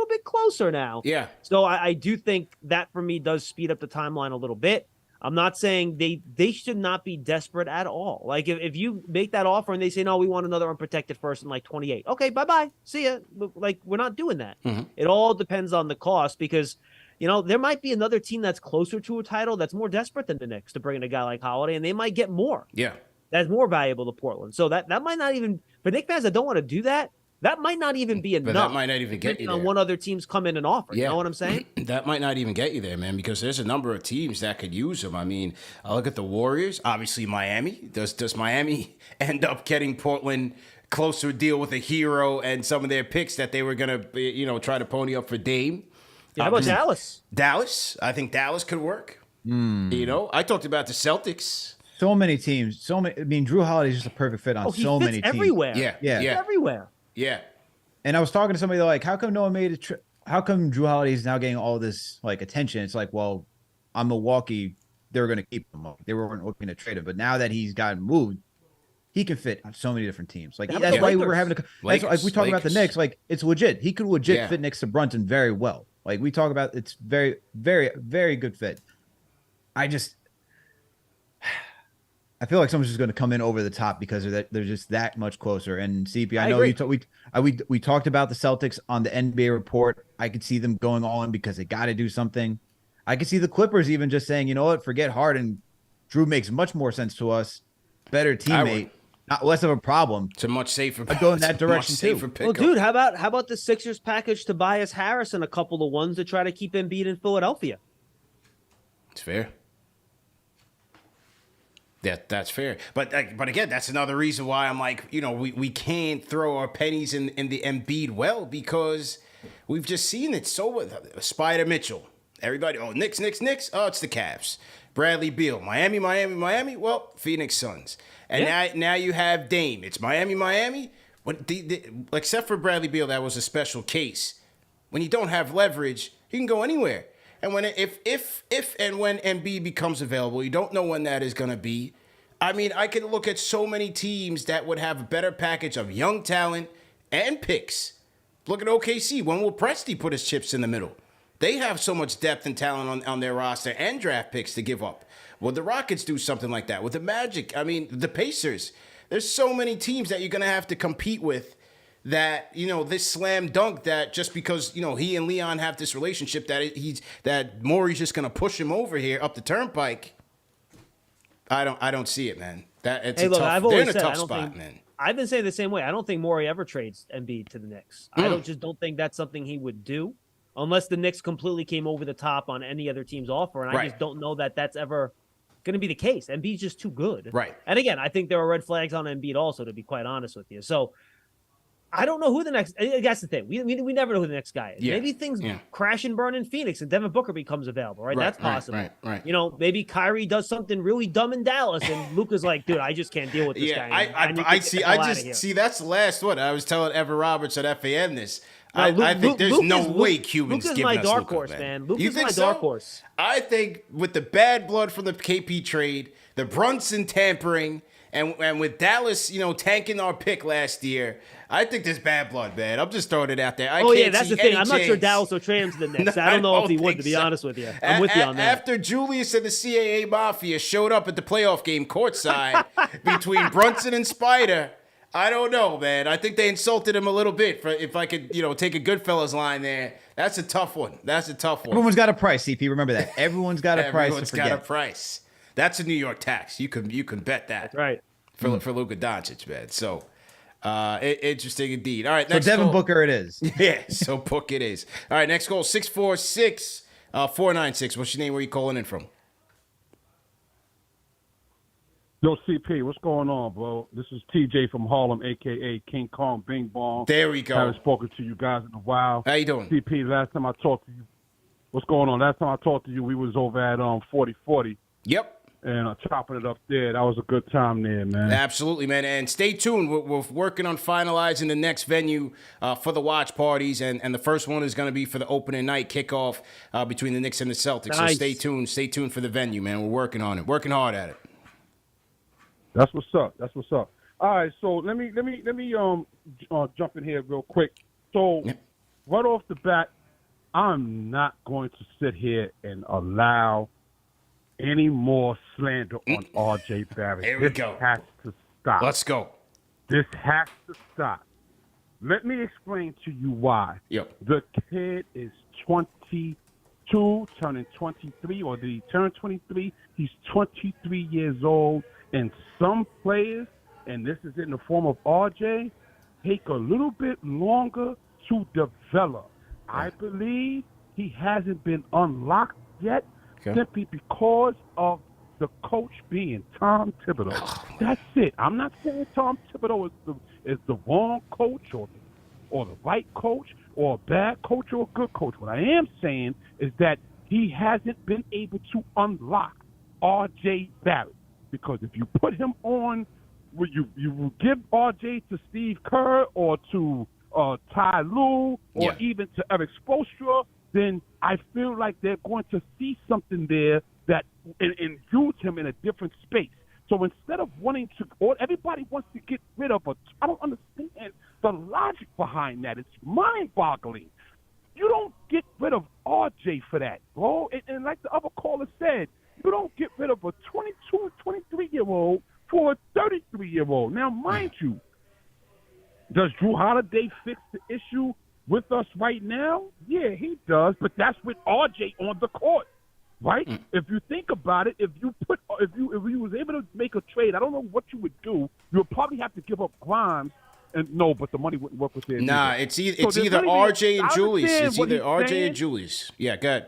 bit closer now.
Yeah.
So I do think that for me does speed up the timeline a little bit. I'm not saying they should not be desperate at all. Like if you make that offer and they say, no, we want another unprotected first in like 28. Okay, bye-bye. See ya. Like, we're not doing that.
Mm-hmm.
It all depends on the cost because, there might be another team that's closer to a title that's more desperate than the Knicks to bring in a guy like Holiday, and they might get more.
Yeah.
That's more valuable to Portland. So that might not even, for Knicks fans that don't want to do that, that might not even be enough.
But that might not even get you there.
On one other team's come in and offer.
Yeah.
You know what I'm saying?
That might not even get you there, man, because there's a number of teams that could use them. I mean, I look at the Warriors, obviously Miami. Does Miami end up getting Portland close to a deal with a hero and some of their picks that they were going to, try to pony up for Dame?
Yeah, how about Dallas?
Dallas. I think Dallas could work. I talked about the Celtics.
So many teams. I mean, Jrue Holiday is just a perfect fit on so many teams.
Everywhere.
Yeah.
Everywhere.
Yeah.
And I was talking to somebody like, how come no one made it? How come Jrue Holiday is now getting all this attention? It's like, well, on Milwaukee, they were going to keep him. They weren't looking to trade him, but now that he's gotten moved, he can fit on so many different teams. Like that's why we were having like we talk about the Knicks. Like it's legit. He could legit fit next to Brunson very well. Like we talk about, it's very, very, very good fit. I feel like someone's just going to come in over the top because they're just that much closer. And CP, I know we talked about the Celtics on the NBA report. I could see them going all in because they got to do something. I could see the Clippers even just saying, you know what, forget Hart, and Jrue makes much more sense to us. Better teammate, not less of a problem.
It's a much safer.
I'd go in that direction too.
Well, dude, how about the Sixers package Tobias Harris and a couple of ones to try to keep Embiid in Philadelphia?
It's fair. That's fair. But again, that's another reason why I'm like, we can't throw our pennies in the Embiid well, because we've just seen it. So Spider Mitchell, everybody, Knicks. Oh, it's the Cavs. Bradley Beal, Miami. Well, Phoenix Suns. And now you have Dame. It's Miami. But except for Bradley Beal, that was a special case. When you don't have leverage, you can go anywhere. And when if and when Embiid becomes available, you don't know when that is going to be. I mean, I can look at so many teams that would have a better package of young talent and picks. Look at OKC. When will Presti put his chips in the middle? They have so much depth and talent on their roster and draft picks to give up. Will the Rockets do something like that? With the Magic, I mean, the Pacers. There's so many teams that you're going to have to compete with that, this slam dunk that just because, he and Leon have this relationship that Morey's just going to push him over here up the turnpike. I don't see it, man. They're in a tough spot, man.
I've been saying the same way. I don't think Morey ever trades Embiid to the Knicks. I don't think that's something he would do unless the Knicks completely came over the top on any other team's offer. And I just don't know that that's ever going to be the case. Embiid's just too good.
Right.
And again, I think there are red flags on Embiid also, to be quite honest with you. So I don't know who the next. That's the thing. We never know who the next guy is.
Yeah.
Maybe things crash and burn in Phoenix, and Devin Booker becomes available. Right, that's possible.
Right.
You know, maybe Kyrie does something really dumb in Dallas, and Luka's like, dude, I just can't deal with this guy.
I see. That's the last one. I was telling Evan Roberts at FAN this. I think there's no way Cuban's giving us Luka.
Luka's my dark horse, man. Luka's my dark horse.
I think with the bad blood from the KP trade, the Brunson tampering, and with Dallas, you know, tanking our pick last year, I think there's bad blood, man. I'm just throwing it out there.
That's the thing. I'm not sure Dallas will trade him to the Knicks. I don't know if he would, to be honest with you. I'm with you on that.
After Julius and the CAA Mafia showed up at the playoff game courtside between Brunson and Spider, I don't know, man. I think they insulted him a little bit. If I could, you know, take a Goodfellas line there. That's a tough one.
Everyone's got a price, CP. Remember that. Everyone's got a price.
Everyone's got a price. That's a New York tax. You can bet that.
That's right.
For Luka Doncic, man. So interesting indeed. All right,
next
so Devin
goal. Booker it is.
Yeah, so Book it is. All right, next goal, 646 496. What's your name? Where you calling in from?
Yo, CP, what's going on, bro? This is TJ from Harlem, a.k.a. King Kong Bing Bong.
There we go.
I haven't spoken to you guys in a while.
How you doing?
CP, last time I talked to you, what's going on? Last time I talked to you, we was over at 4040.
Yep.
And chopping it up there. That was a good time there, man.
Absolutely, man. And stay tuned. We're working on finalizing the next venue for the watch parties. And the first one is going to be for the opening night kickoff between the Knicks and the Celtics.
Nice.
So stay tuned. Stay tuned for the venue, man. We're working on it. Working hard at it.
That's what's up. All right, so let me jump in here real quick. So right off the bat, I'm not going to sit here and allow any more slander on R.J. Barrett.
Here we go.
This has to stop.
Let's go.
This has to stop. Let me explain to you why.
Yep.
The kid is 22, turning 23, or did he turn 23? He's 23 years old. And some players, and this is in the form of RJ, take a little bit longer to develop. I believe he hasn't been unlocked yet simply because of the coach being Tom Thibodeau. That's it. I'm not saying Tom Thibodeau is the wrong coach or the right coach or a bad coach or a good coach. What I am saying is that he hasn't been able to unlock RJ Barrett. Because if you put him on, you will give RJ to Steve Kerr or to Ty Lue or even to Eric Spoelstra, then I feel like they're going to see something there that and use him in a different space. So instead of wanting to, or everybody wants to get rid of I don't understand the logic behind that. It's mind-boggling. You don't get rid of RJ for that, bro. And like the other caller said, you don't get rid of a 22, 23-year-old for a 33-year-old. Now, mind you, does Jrue Holiday fix the issue with us right now? Yeah, he does, but that's with RJ on the court, right? If you think about it, if you was able to make a trade, I don't know what you would do. You would probably have to give up Grimes. And no, but the money wouldn't work with it.
Nah,
either.
it's either RJ and Julius. It's either RJ and Julius. Yeah, go ahead.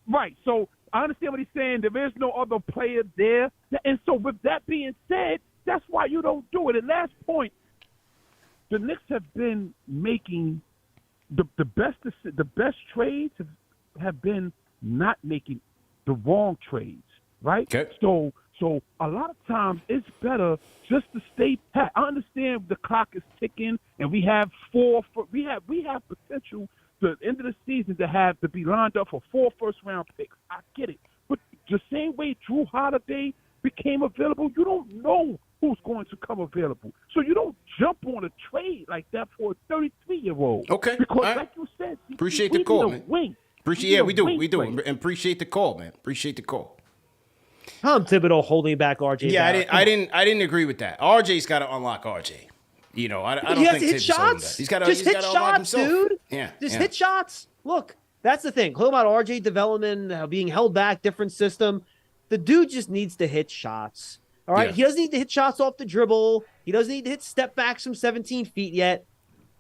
Right, so I understand what he's saying. There is no other player there. And so with that being said, that's why you don't do it. And last point, the Knicks have been making the best trades have been not making the wrong trades, right?
Okay.
So a lot of times it's better just to stay pat. I understand the clock is ticking and we have we have potential the end of the season to be lined up for 4 first-round picks. I get it. But the same way Jrue Holiday became available, you don't know who's going to come available. So you don't jump on a trade like that for a 33-year-old.
Okay.
Because like you said,
appreciate the call, man.
We
do. And appreciate the call, man. Appreciate the call.
Tom Thibodeau holding back RJ.
Yeah, I didn't agree with that. RJ's got to unlock RJ. You know, I don't think
hit shots.
He's got to
hit shots, dude.
Yeah,
hit shots. Look, that's the thing. Talk about RJ development, being held back, different system. The dude just needs to hit shots. All right, he doesn't need to hit shots off the dribble. He doesn't need to hit step backs from 17 feet yet.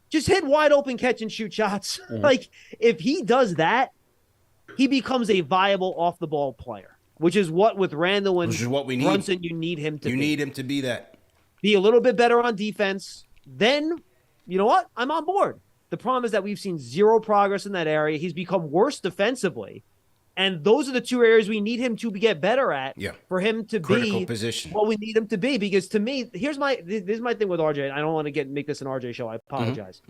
Just hit wide open catch and shoot shots. Like if he does that, he becomes a viable off the ball player. Which is what with Randle and Brunson you need him to be.
You need him to be that.
Be a little bit better on defense. Then you know what? I'm on board. The problem is that we've seen zero progress in that area. He's become worse defensively. And those are the two areas we need him to get better at for him to
critical
be
position.
what we need him to be. Because to me, here's my thing with RJ. I don't want to make this an RJ show. I apologize.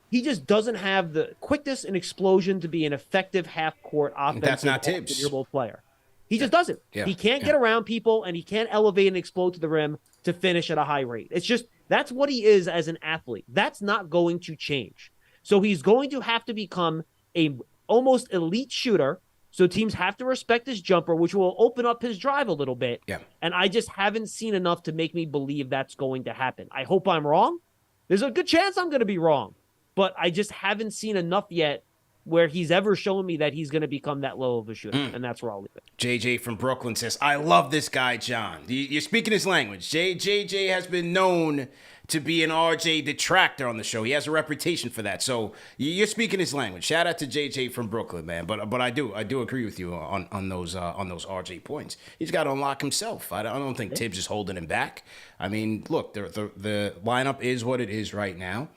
He just doesn't have the quickness and explosion to be an effective half-court offensive
That's not Tibbs.
player. He just doesn't. He can't get around people, and he can't elevate and explode to the rim to finish at a high rate. It's just that's what he is as an athlete. That's not going to change. So he's going to have to become a almost elite shooter. So teams have to respect his jumper, which will open up his drive a little bit.
Yeah.
And I just haven't seen enough to make me believe that's going to happen. I hope I'm wrong. There's a good chance I'm going to be wrong. But I just haven't seen enough yet where he's ever shown me that he's going to become that low of a shooter. And that's where I'll leave it.
JJ from Brooklyn says, I love this guy, John. You're speaking his language. JJ has been known to be an RJ detractor on the show. He has a reputation for that. So you're speaking his language. Shout out to JJ from Brooklyn, man. But I do agree with you on those RJ points. He's got to unlock himself. I don't think Tibbs is holding him back. I mean, look, the lineup is what it is right now.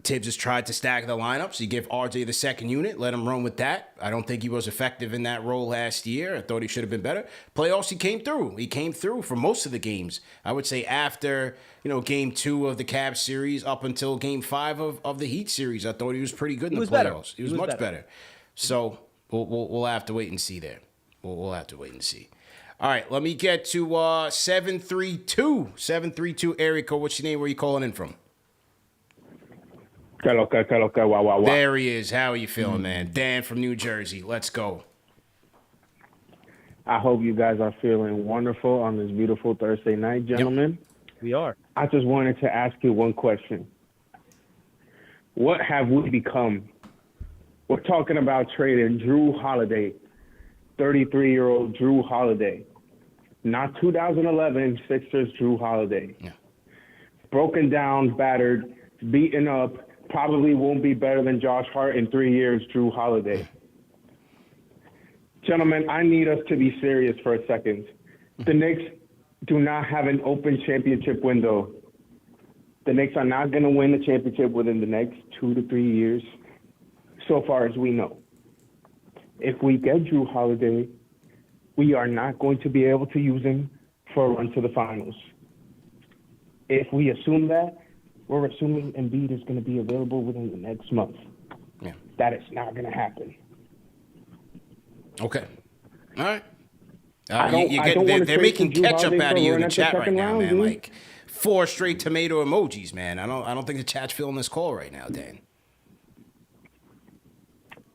Tibbs has tried to stack the lineups. He gave RJ the second unit, let him run with that. I don't think he was effective in that role last year. I thought he should have been better. Playoffs, he came through. He came through for most of the games. I would say after, game 2 of the Cavs series up until game 5 of the Heat series, I thought he was pretty good in the playoffs. He was much better. So we'll have to wait and see there. We'll have to wait and see. All right, let me get to 732 area code. What's your name? Where are you calling in from? There he is. How are you feeling, man? Dan from New Jersey. Let's go.
I hope you guys are feeling wonderful on this beautiful Thursday night, gentlemen.
Yep. We are.
I just wanted to ask you one question. What have we become? We're talking about trading Jrue Holiday, 33-year-old Jrue Holiday. Not 2011 Sixers Jrue Holiday.
Yeah.
Broken down, battered, beaten up, probably won't be better than Josh Hart in 3 years, Jrue Holiday. Gentlemen, I need us to be serious for a second. The Knicks do not have an open championship window. The Knicks are not going to win the championship within the next 2 to 3 years, so far as we know. If we get Jrue Holiday, we are not going to be able to use him for a run to the finals. If we assume that, we're assuming Embiid is going to be available within the next month.
Yeah.
That is not going to happen.
Okay. All right.
They're
making ketchup out of you in the chat right now, man. Dude. Like 4 straight tomato emojis, man. I don't think the chat's feeling this call right now, Dan.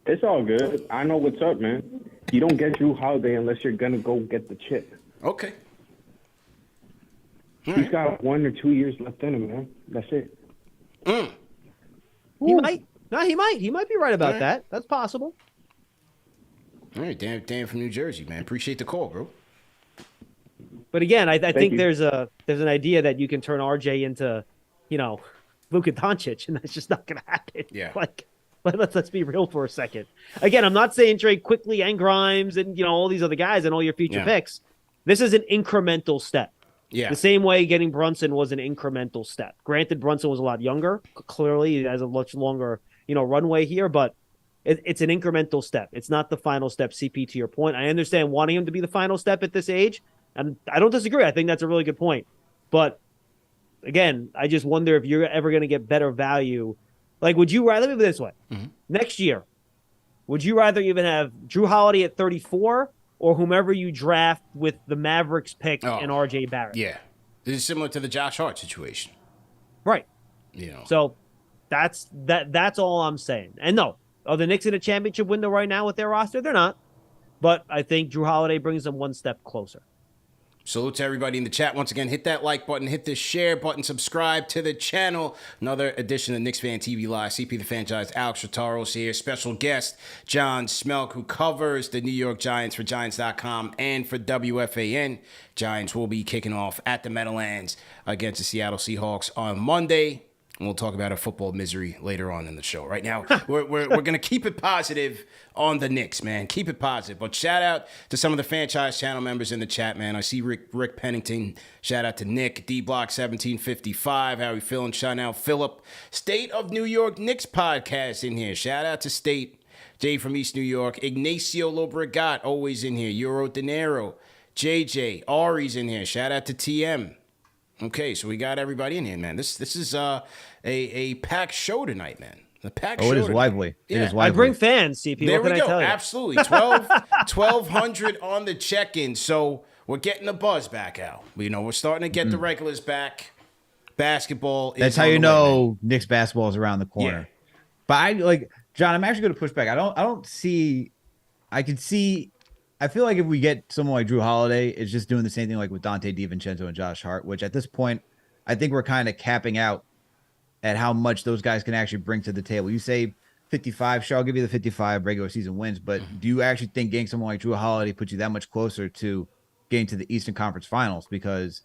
It's all good. I know what's up, man. You don't get Jrue Holiday unless you're going to go get the chip.
Okay.
He's got 1 or 2 years left in him, man. That's it.
He might. No, he might. He might be right about that. That's possible.
All right, Dan from New Jersey, man. Appreciate the call, bro.
But again, I think there's an idea that you can turn RJ into, Luka Doncic, and that's just not going to happen.
Yeah.
Let's be real for a second. Again, I'm not saying trade Quickley and Grimes and all these other guys and all your future picks. This is an incremental step.
Yeah.
The same way getting Brunson was an incremental step. Granted, Brunson was a lot younger. Clearly, he has a much longer, runway here, but it's an incremental step. It's not the final step, CP, to your point. I understand wanting him to be the final step at this age, and I don't disagree. I think that's a really good point. But, again, I just wonder if you're ever going to get better value. Like, would you rather, let me put it this way. Mm-hmm. Next year, would you rather even have Jrue Holiday at 34 or whomever you draft with the Mavericks pick and RJ Barrett?
Yeah. This is similar to the Josh Hart situation.
Right. So that's all I'm saying. And no, are the Knicks in a championship window right now with their roster? They're not. But I think Jrue Holiday brings them one step closer.
Salute to everybody in the chat. Once again, hit that like button, hit the share button, subscribe to the channel. Another edition of KnicksFanTV Live. CP The Fanchise, Alex Trataros here. Special guest, John Schmeelk, who covers the New York Giants for Giants.com and for WFAN. Giants will be kicking off at the Meadowlands against the Seattle Seahawks on Monday. And we'll talk about our football misery later on in the show. Right now, we're going to keep it positive on the Knicks, man. Keep it positive. But shout out to some of the Fanchise channel members in the chat, man. I see Rick Pennington. Shout out to Nick, D-Block1755. How we feeling? Shout out Philip. State of New York Knicks podcast in here. Shout out to State. Jay from East New York. Ignacio Lobregat, always in here. Euro Dinero. JJ. Ari's in here. Shout out to TM. Okay, so we got everybody in here, man. This is a packed show tonight, man. The packed show.
It is
tonight.
lively.
Yeah.
It is lively.
I bring fans, CP.
There
what
we
can
go.
I tell you?
Absolutely. 1,200 on the check-in. So we're getting the buzz back out. We're starting to get the regulars back. Basketball is
That's how
on
you
the way,
know
man.
Knicks basketball is around the corner.
Yeah.
But John, I'm actually going to push back. I feel like if we get someone like Jrue Holiday, it's just doing the same thing like with Dante DiVincenzo and Josh Hart, which at this point, I think we're kind of capping out at how much those guys can actually bring to the table. You say 55, sure, I'll give you the 55 regular season wins, but do you actually think getting someone like Jrue Holiday puts you that much closer to getting to the Eastern Conference Finals? Because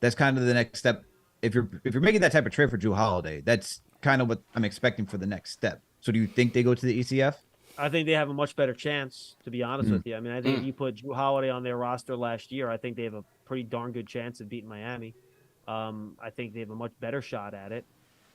that's kind of the next step. If you're making that type of trade for Jrue Holiday, that's kind of what I'm expecting for the next step. So do you think they go to the ECF?
I think they have a much better chance, to be honest with you. I mean, I think if you put Jrue Holiday on their roster last year, I think they have a pretty darn good chance of beating Miami. I think they have a much better shot at it.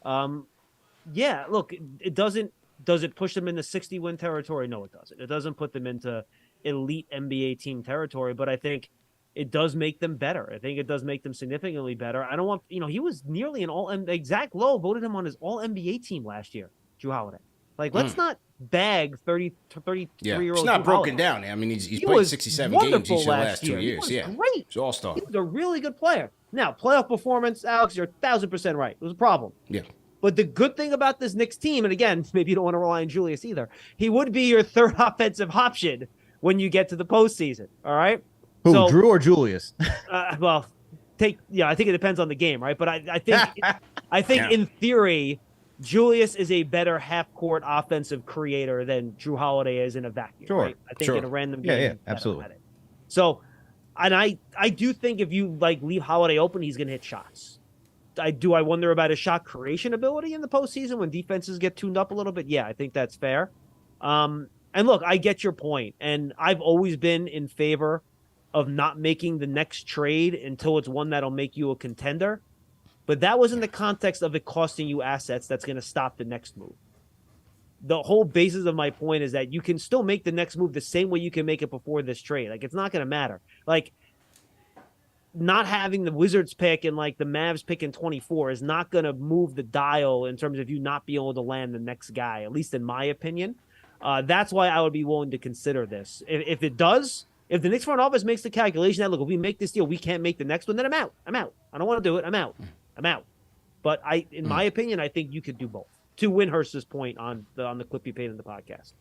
Yeah, look, does it push them into 60-win territory? No, it doesn't. It doesn't put them into elite NBA team territory, but I think it does make them better. I think it does make them significantly better. I don't want, he was nearly an Zach Lowe voted him on his all-NBA team last year, Jrue Holiday. Like, let's not bag 33-year-old.
Yeah, it's not broken down. I mean, he's played 67 games each of the last 2 years.
He was great.
He's all-star.
He was a really good player. Now, playoff performance, Alex, you're 1,000% right. It was a problem.
Yeah.
But the good thing about this Knicks team, and again, maybe you don't want to rely on Julius either, he would be your third offensive option when you get to the postseason. All right?
Who, Jrue or Julius?
Well, I think it depends on the game, right? But I think in theory, Julius is a better half-court offensive creator than Jrue Holiday is in a vacuum.
Sure.
Right? I think in a random game.
Yeah, absolutely.
So, and I do think if you leave Holiday open, he's going to hit shots. I wonder about his shot creation ability in the postseason when defenses get tuned up a little bit. Yeah, I think that's fair. And look, I get your point, and I've always been in favor of not making the next trade until it's one that'll make you a contender. But that was in the context of it costing you assets that's going to stop the next move. The whole basis of my point is that you can still make the next move the same way you can make it before this trade. Like, it's not going to matter. Like, not having the Wizards pick and the Mavs pick in 24 is not going to move the dial in terms of you not being able to land the next guy, at least in my opinion. That's why I would be willing to consider this. If it does, if the Knicks front office makes the calculation that, look, if we make this deal, we can't make the next one, then I'm out. I don't want to do it. I'm out. But in my opinion, I think you could do both. To Winhurst's point on the clip you paid in the podcast.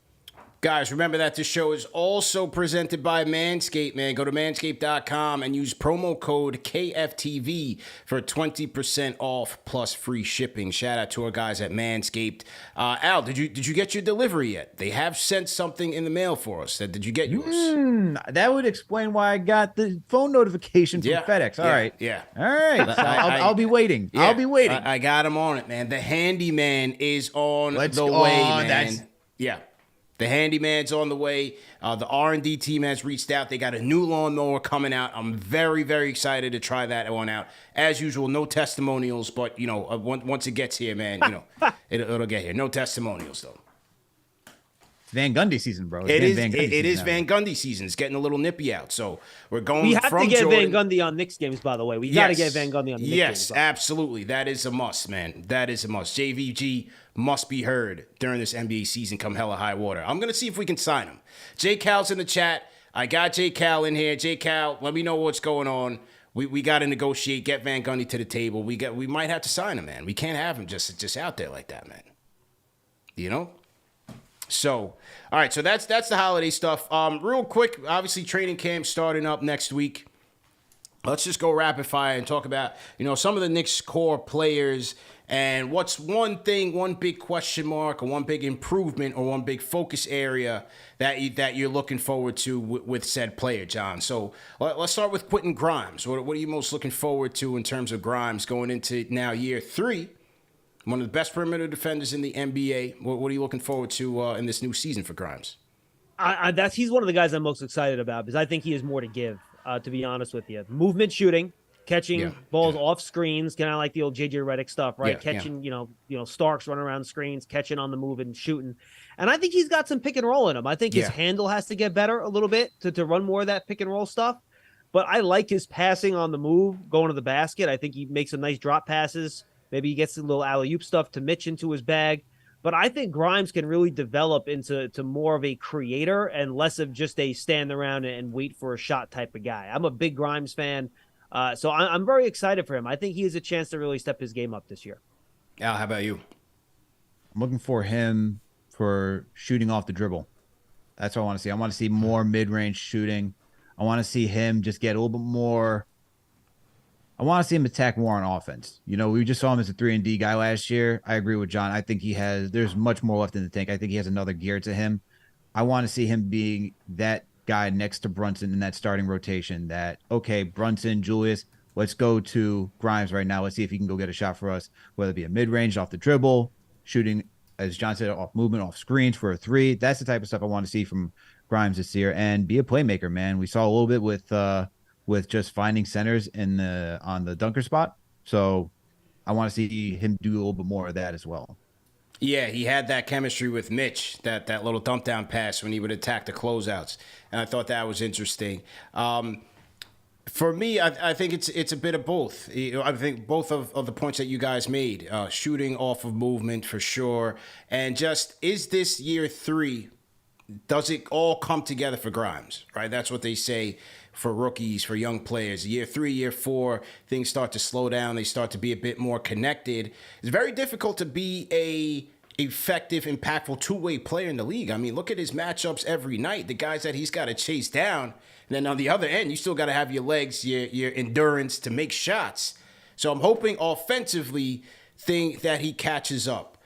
Guys, remember that this show is also presented by Manscaped, man. Go to manscaped.com and use promo code KFTV for 20% off plus free shipping. Shout out to our guys at Manscaped. Al, did you get your delivery yet? They have sent something in the mail for us. Did you get yours?
That would explain why I got the phone notification from FedEx. All right.
Yeah.
All right. So I'll be waiting.
Yeah,
I'll be waiting.
I got him on it, man. The handyman is on the way, man. Yeah. The handyman's on the way. The R&D team has reached out. They got a new lawnmower coming out. I'm very, very excited to try that one out. As usual, no testimonials, but, once it gets here, man, it'll get here. No testimonials, though.
Van Gundy season, bro.
It is Van Gundy season. It's getting a little nippy out. So we're going
We have
from
to get
Jordan.
Van Gundy on Knicks games, by the way. We got to get Van Gundy on the Knicks games.
Yes, absolutely. That is a must, man. That is a must. JVG must be heard during this NBA season come hella high water. I'm going to see if we can sign him. J. Cal's in the chat. I got J. Cal in here. J. Cal, let me know what's going on. We got to negotiate, get Van Gundy to the table. We might have to sign him, man. We can't have him just out there like that, man. So, all right, so that's the holiday stuff. Real quick, obviously training camp starting up next week. Let's just go rapid fire and talk about, some of the Knicks core players and what's one big question mark or one big improvement or one big focus area that you're looking forward to with said player, John. So let's start with Quentin Grimes. What are you most looking forward to in terms of Grimes going into now year 3 One of the best perimeter defenders in the NBA. What are you looking forward to in this new season for Grimes?
He's one of the guys I'm most excited about because I think he has more to give, to be honest with you. Movement shooting, catching balls off screens, kind of like the old JJ Redick stuff, right? Catching, you know, Starks running around screens, catching on the move and shooting. And I think he's got some pick and roll in him. I think his handle has to get better a little bit to run more of that pick and roll stuff. But I like his passing on the move, going to the basket. I think he makes some nice drop passes. Maybe he gets a little alley-oop stuff to Mitch into his bag. But I think Grimes can really develop into more of a creator and less of just a stand around and wait for a shot type of guy. I'm a big Grimes fan, so I'm very excited for him. I think he has a chance to really step his game up this year.
Al, how about you?
I'm looking for him for shooting off the dribble. That's what I want to see. I want to see more mid-range shooting. I want to see him just get a little bit more. I want to see him attack more on offense. You know, we just saw him as a 3-and-D guy last year. I agree with John. I think there's much more left in the tank. I think he has another gear to him. I want to see him being that guy next to Brunson in that starting rotation that, okay, Brunson, Julius, let's go to Grimes right now. Let's see if he can go get a shot for us, whether it be a mid-range off the dribble, shooting, as John said, off movement, off screens for a three. That's the type of stuff I want to see from Grimes this year, and be a playmaker, man. We saw a little bit with just finding centers on the dunker spot. So I want to see him do a little bit more of that as well.
Yeah, he had that chemistry with Mitch, that little dump down pass when he would attack the closeouts, and I thought that was interesting. For me, I think it's a bit of both. You know, I think both of the points that you guys made, shooting off of movement for sure, and just is this year 3? Does it all come together for Grimes? Right, that's what they say for rookies, for young players. Year 3, year 4, things start to slow down. They start to be a bit more connected. It's very difficult to be a effective, impactful two-way player in the league. I mean, look at his matchups every night. The guys that he's got to chase down. And then on the other end, you still got to have your legs, your endurance to make shots. So I'm hoping offensively that he catches up.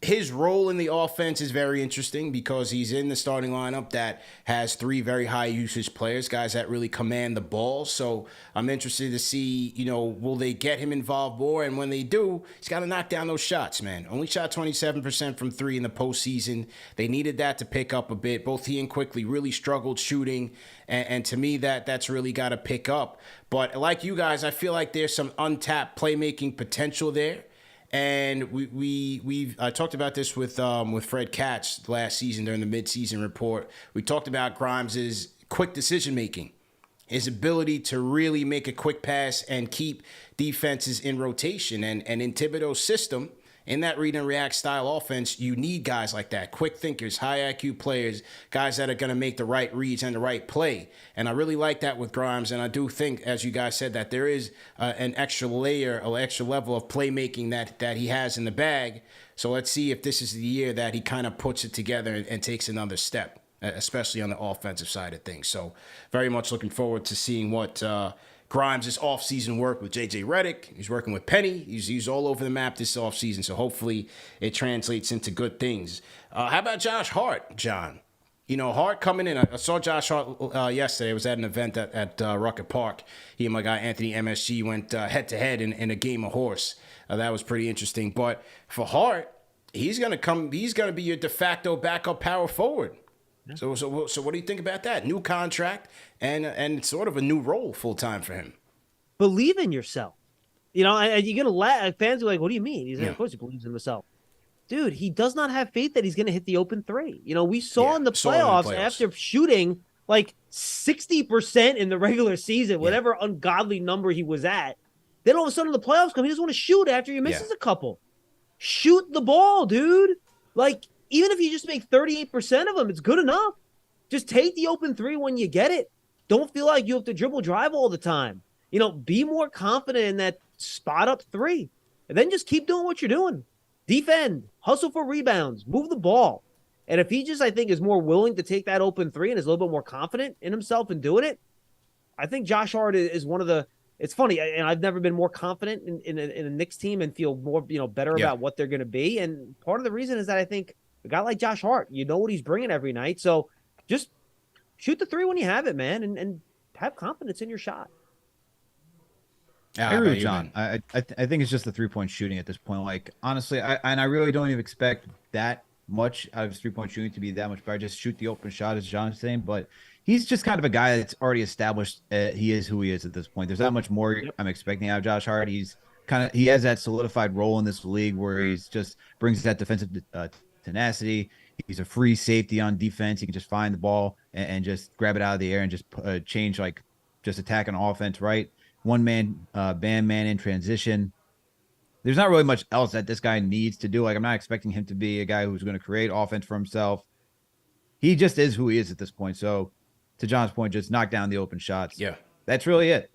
His role in the offense is very interesting because he's in the starting lineup that has 3 very high usage players, guys that really command the ball. So I'm interested to see, you know, will they get him involved more? And when they do, he's got to knock down those shots, man. Only shot 27% from 3 in the postseason. They needed that to pick up a bit. Both he and Quickley really struggled shooting. And to me, that's really got to pick up. But like you guys, I feel like there's some untapped playmaking potential there. And I talked about this with Fred Katz last season during the midseason report. We talked about Grimes' quick decision making, his ability to really make a quick pass and keep defenses in rotation. And in Thibodeau's system, in that read and react style offense, you need guys like that, quick thinkers, high IQ players, guys that are going to make the right reads and the right play. And I really like that with Grimes. And I do think, as you guys said, that there is an extra layer, an extra level of playmaking that he has in the bag. So let's see if this is the year that he kind of puts it together and takes another step, especially on the offensive side of things. So very much looking forward to seeing what Grimes' offseason work with JJ Redick. He's working with Penny. He's all over the map this offseason, so hopefully it translates into good things. How about Josh Hart, John? You know, Hart coming in. I saw Josh Hart yesterday. I was at an event at Rucker Park. He and my guy Anthony MSG went head-to-head in a game of horse. That was pretty interesting. But for Hart, he's going to be your de facto backup power forward. Yeah. So what do you think about that? New contract and sort of a new role full time for him.
Believe in yourself. You know, and you're gonna laugh. Fans are like, "What do you mean?" He's like, "Of course he believes in himself." Dude, he does not have faith that he's gonna hit the open 3. You know, we saw in the playoffs after shooting like 60% in the regular season, whatever ungodly number he was at. Then all of a sudden in the playoffs come, he doesn't want to shoot after he misses a couple. Shoot the ball, dude. Like, even if you just make 38% of them, it's good enough. Just take the open 3 when you get it. Don't feel like you have to dribble drive all the time. You know, be more confident in that spot up 3. And then just keep doing what you're doing. Defend, hustle for rebounds, move the ball. And if he just, I think, is more willing to take that open 3 and is a little bit more confident in himself in doing it, I think Josh Hart is one of the – it's funny, and I've never been more confident in a Knicks team and feel more, you know, better about what they're going to be. And part of the reason is that I think a guy like Josh Hart, you know what he's bringing every night. So just shoot the 3 when you have it, man, and have confidence in your shot.
I agree with John. I think it's just the 3-point shooting at this point. Like, honestly, I really don't even expect that much out of his 3-point shooting to be that much better. Just shoot the open shot, as John's saying. But he's just kind of a guy that's already established. He is who he is at this point. There's not much more I'm expecting out of Josh Hart. He has that solidified role in this league where he's just brings that defensive tenacity. He's a free safety on defense. He can just find the ball and just grab it out of the air and just change, like, just attack an offense, right? One man, man in transition. There's not really much else that this guy needs to do. Like, I'm not expecting him to be a guy who's going to create offense for himself. He just is who he is at this point. So, to John's point, just knock down the open shots.
Yeah.
That's really it.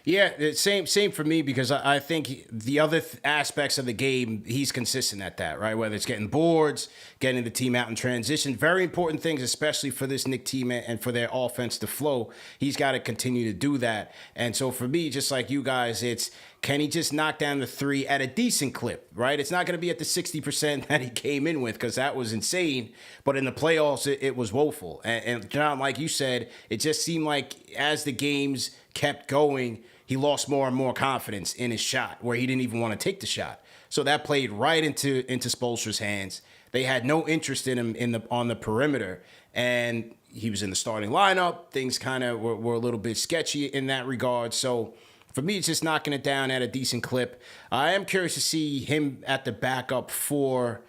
Yeah, same for me, because I think the other aspects of the game, he's consistent at that, right? Whether it's getting boards, getting the team out in transition, very important things, especially for this Knicks team and for their offense to flow. He's got to continue to do that. And so for me, just like you guys, it's, can he just knock down the three at a decent clip, right? It's not going to be at the 60% that he came in with, because that was insane. But in the playoffs, it was woeful. And John, like you said, it just seemed like as the games kept going, he lost more and more confidence in his shot, where he didn't even want to take the shot. So that played right into Spoelstra's hands. They had no interest in him on the perimeter, and he was in the starting lineup. Things kind of were a little bit sketchy in that regard. So for me, it's just knocking it down at a decent clip. I am curious to see him at the backup for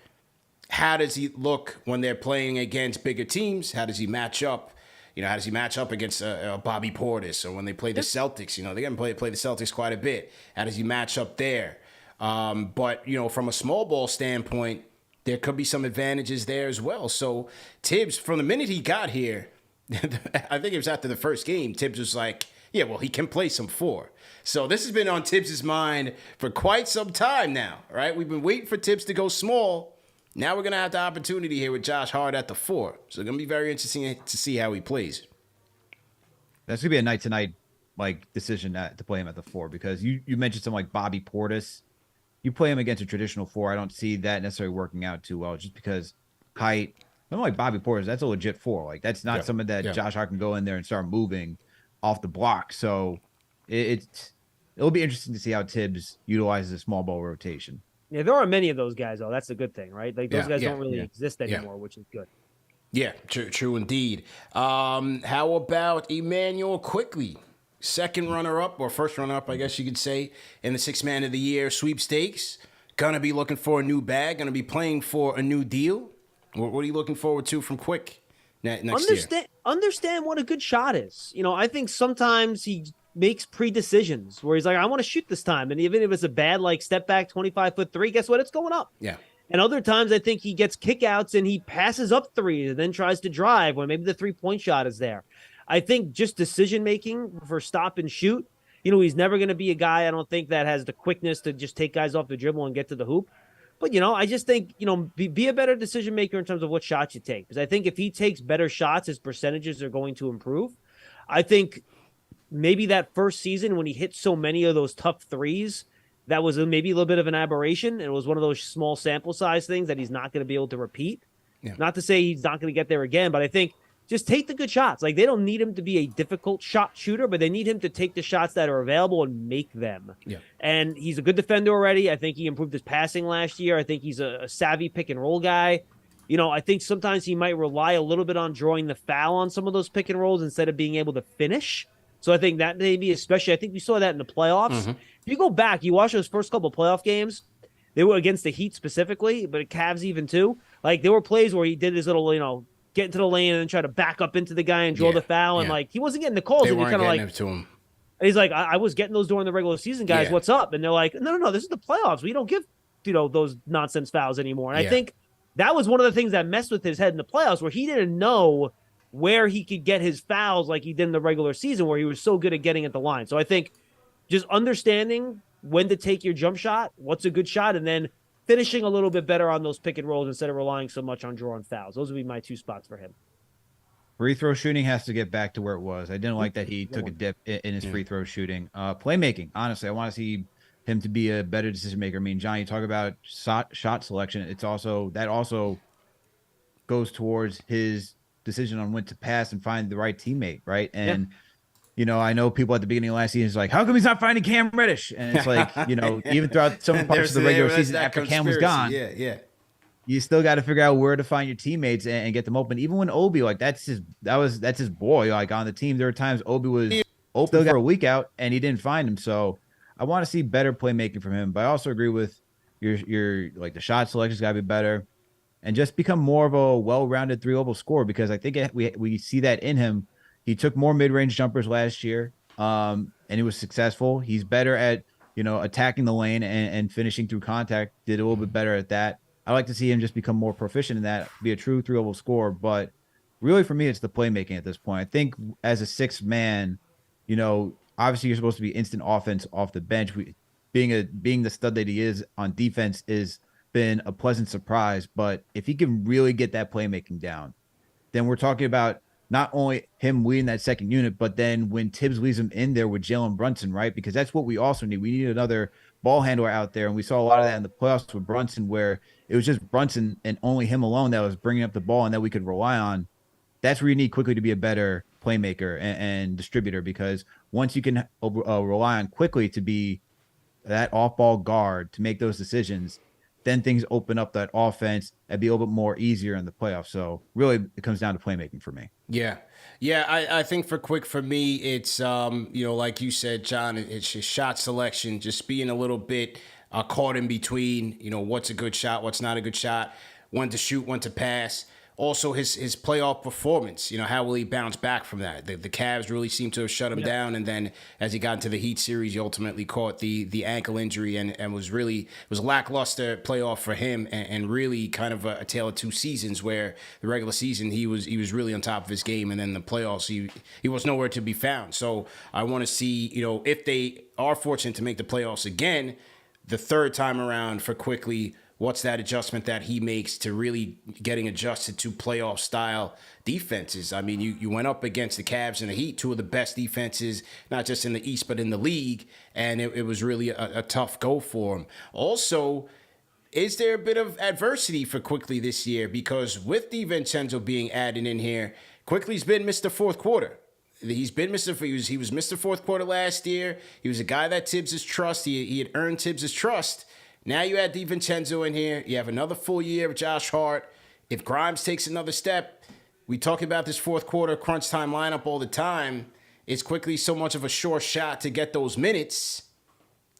how does he look when they're playing against bigger teams? How does he match up? How does he match up against Bobby Portis, or when they play the Celtics? They're going to play the Celtics quite a bit. How does he match up there? But from a small ball standpoint, there could be some advantages there as well. So Tibbs, from the minute he got here, I think it was after the first game, Tibbs was like, yeah, well, he can play some 4. So this has been on Tibbs' mind for quite some time now, right? We've been waiting for Tibbs to go small. Now we're going to have the opportunity here with Josh Hart at the 4. So it's going to be very interesting to see how he plays.
That's going to be a night-to-night decision to play him at the 4, because you mentioned something like Bobby Portis. You play him against a traditional 4, I don't see that necessarily working out too well, just because height. I'm like Bobby Portis, that's a legit 4. That's not something that Josh Hart can go in there and start moving off the block. So it'll be interesting to see how Tibbs utilizes a small ball rotation.
Yeah, there are many of those guys, though. That's a good thing, right? Like, those guys don't really exist anymore, which is good.
Yeah, true indeed. How about Emmanuel Quickley? Second runner-up, or first runner-up, I guess you could say, in the Sixth Man of the Year sweepstakes. Gonna be looking for a new bag. Gonna be playing for a new deal. What are you looking forward to from Quick next year?
Understand what a good shot is. I think sometimes he makes pre-decisions where he's like, I want to shoot this time. And even if it's a bad, step back 25-foot 3, guess what? It's going up.
Yeah.
And other times I think he gets kickouts and he passes up 3 and then tries to drive when maybe the 3-point shot is there. I think just decision-making for stop and shoot, he's never going to be a guy, I don't think, that has the quickness to just take guys off the dribble and get to the hoop. But, I just think, be a better decision maker in terms of what shots you take. Because I think if he takes better shots, his percentages are going to improve. I think maybe that first season when he hit so many of those tough threes, that was maybe a little bit of an aberration. And it was one of those small sample size things that he's not going to be able to repeat. Yeah. Not to say he's not going to get there again, but I think just take the good shots. They don't need him to be a difficult shot shooter, but they need him to take the shots that are available and make them. Yeah. And he's a good defender already. I think he improved his passing last year. I think he's a savvy pick and roll guy. I think sometimes he might rely a little bit on drawing the foul on some of those pick and rolls instead of being able to finish. So I think that maybe, especially, I think we saw that in the playoffs. Mm-hmm. If you go back, you watch those first couple of playoff games, they were against the Heat specifically, but Cavs even too. There were plays where he did his little, get into the lane and then try to back up into the guy and draw the foul. And he wasn't getting the calls.
They
and
weren't
kind
getting
of
it to him.
And he's like, I was getting those during the regular season, guys. What's up? And they're like, no, this is the playoffs. We don't give, those nonsense fouls anymore. And I think that was one of the things that messed with his head in the playoffs, where he didn't know where he could get his fouls like he did in the regular season, where he was so good at getting at the line. So I think just understanding when to take your jump shot, what's a good shot, and then finishing a little bit better on those pick and rolls instead of relying so much on drawing fouls. Those would be my 2 spots for him.
Free throw shooting has to get back to where it was. I didn't like that he took a dip in his free throw shooting. Playmaking, honestly, I want to see him to be a better decision maker. I mean, John, you talk about shot selection. It's also goes towards his decision on when to pass and find the right teammate, right? And I know people at the beginning of last season is like, how come he's not finding Cam Reddish? And it's like, even throughout some parts of the regular season after Cam was gone, you still got to figure out where to find your teammates and get them open. Even when Obi, like that's his boy, like on the team. There were times Obi was open for a week out and he didn't find him. So I want to see better playmaking from him. But I also agree with your like the shot selection's got to be better and just become more of a well-rounded 3-level scorer, because I think we see that in him. He took more mid-range jumpers last year, and he was successful. He's better at, attacking the lane and finishing through contact. Did a little bit better at that. I like to see him just become more proficient in that, be a true 3-level scorer. But really, for me, it's the playmaking at this point. I think as a sixth man, obviously you're supposed to be instant offense off the bench. Being the stud that he is on defense is been a pleasant surprise. But if he can really get that playmaking down, then we're talking about not only him leading that second unit, but then when Tibbs leaves him in there with Jalen Brunson, right? Because that's what we also need. We need another ball handler out there. And we saw a lot of that in the playoffs with Brunson, where it was just Brunson and only him alone that was bringing up the ball and that we could rely on. That's where you need Quickley to be a better playmaker and distributor, because once you can rely on Quickley to be that off-ball guard to make those decisions, then things open up that offense and be a little bit more easier in the playoffs. So really it comes down to playmaking for me.
Yeah. I think for me, it's, like you said, John, it's just shot selection, just being a little bit caught in between, what's a good shot, what's not a good shot, when to shoot, when to pass. Also, his playoff performance, how will he bounce back from that? The Cavs really seemed to have shut him down, and then as he got into the Heat series, he ultimately caught the ankle injury and was lackluster playoff for him, and really kind of a tale of two seasons, where the regular season he was really on top of his game, and then the playoffs he was nowhere to be found. So I want to see, if they are fortunate to make the playoffs again, the third time around for Quickley, what's that adjustment that he makes to really getting adjusted to playoff style defenses? I mean, you went up against the Cavs and the Heat, two of the best defenses, not just in the East, but in the league. And it was really a tough go for him. Also, is there a bit of adversity for Quickley this year? Because with DiVincenzo being added in here, Quickley's been Mr. Fourth Quarter. He's been he was Mr. Fourth Quarter last year. He was a guy that Tibbs' trust. He had earned Tibbs' trust. Now you add DiVincenzo in here. You have another full year of Josh Hart. If Grimes takes another step, we talk about this fourth quarter crunch time lineup all the time. It's Quickley so much of a sure shot to get those minutes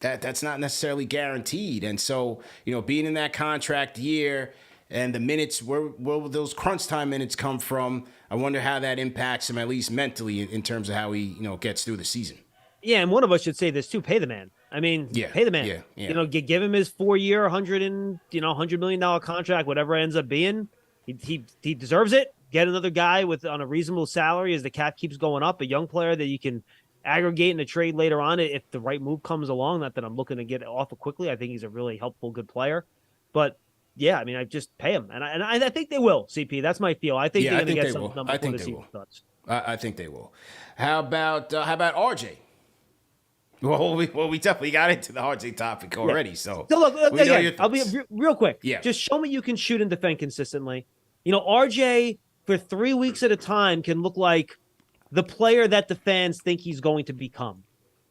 that's not necessarily guaranteed. And so, being in that contract year and the minutes, where will those crunch time minutes come from? I wonder how that impacts him, at least mentally, in terms of how he, gets through the season.
Yeah, and one of us should say this too: pay the man. I mean, pay the man. Yeah. Give him his 4-year, $100 million contract, whatever it ends up being. He deserves it. Get another guy on a reasonable salary as the cap keeps going up. A young player that you can aggregate in a trade later on if the right move comes along. Not that I'm looking to get off of Quickley. I think he's a really helpful, good player. But yeah, I mean, I just pay him, and I think they will. CP, that's my feel. I think they're going to get something done before the season starts.
I think they will. How about RJ? Well, we definitely got into the RJ topic already. So
look, again, I'll be real quick.
Yeah.
Just show me you can shoot and defend consistently. RJ for 3 weeks at a time can look like the player that the fans think he's going to become.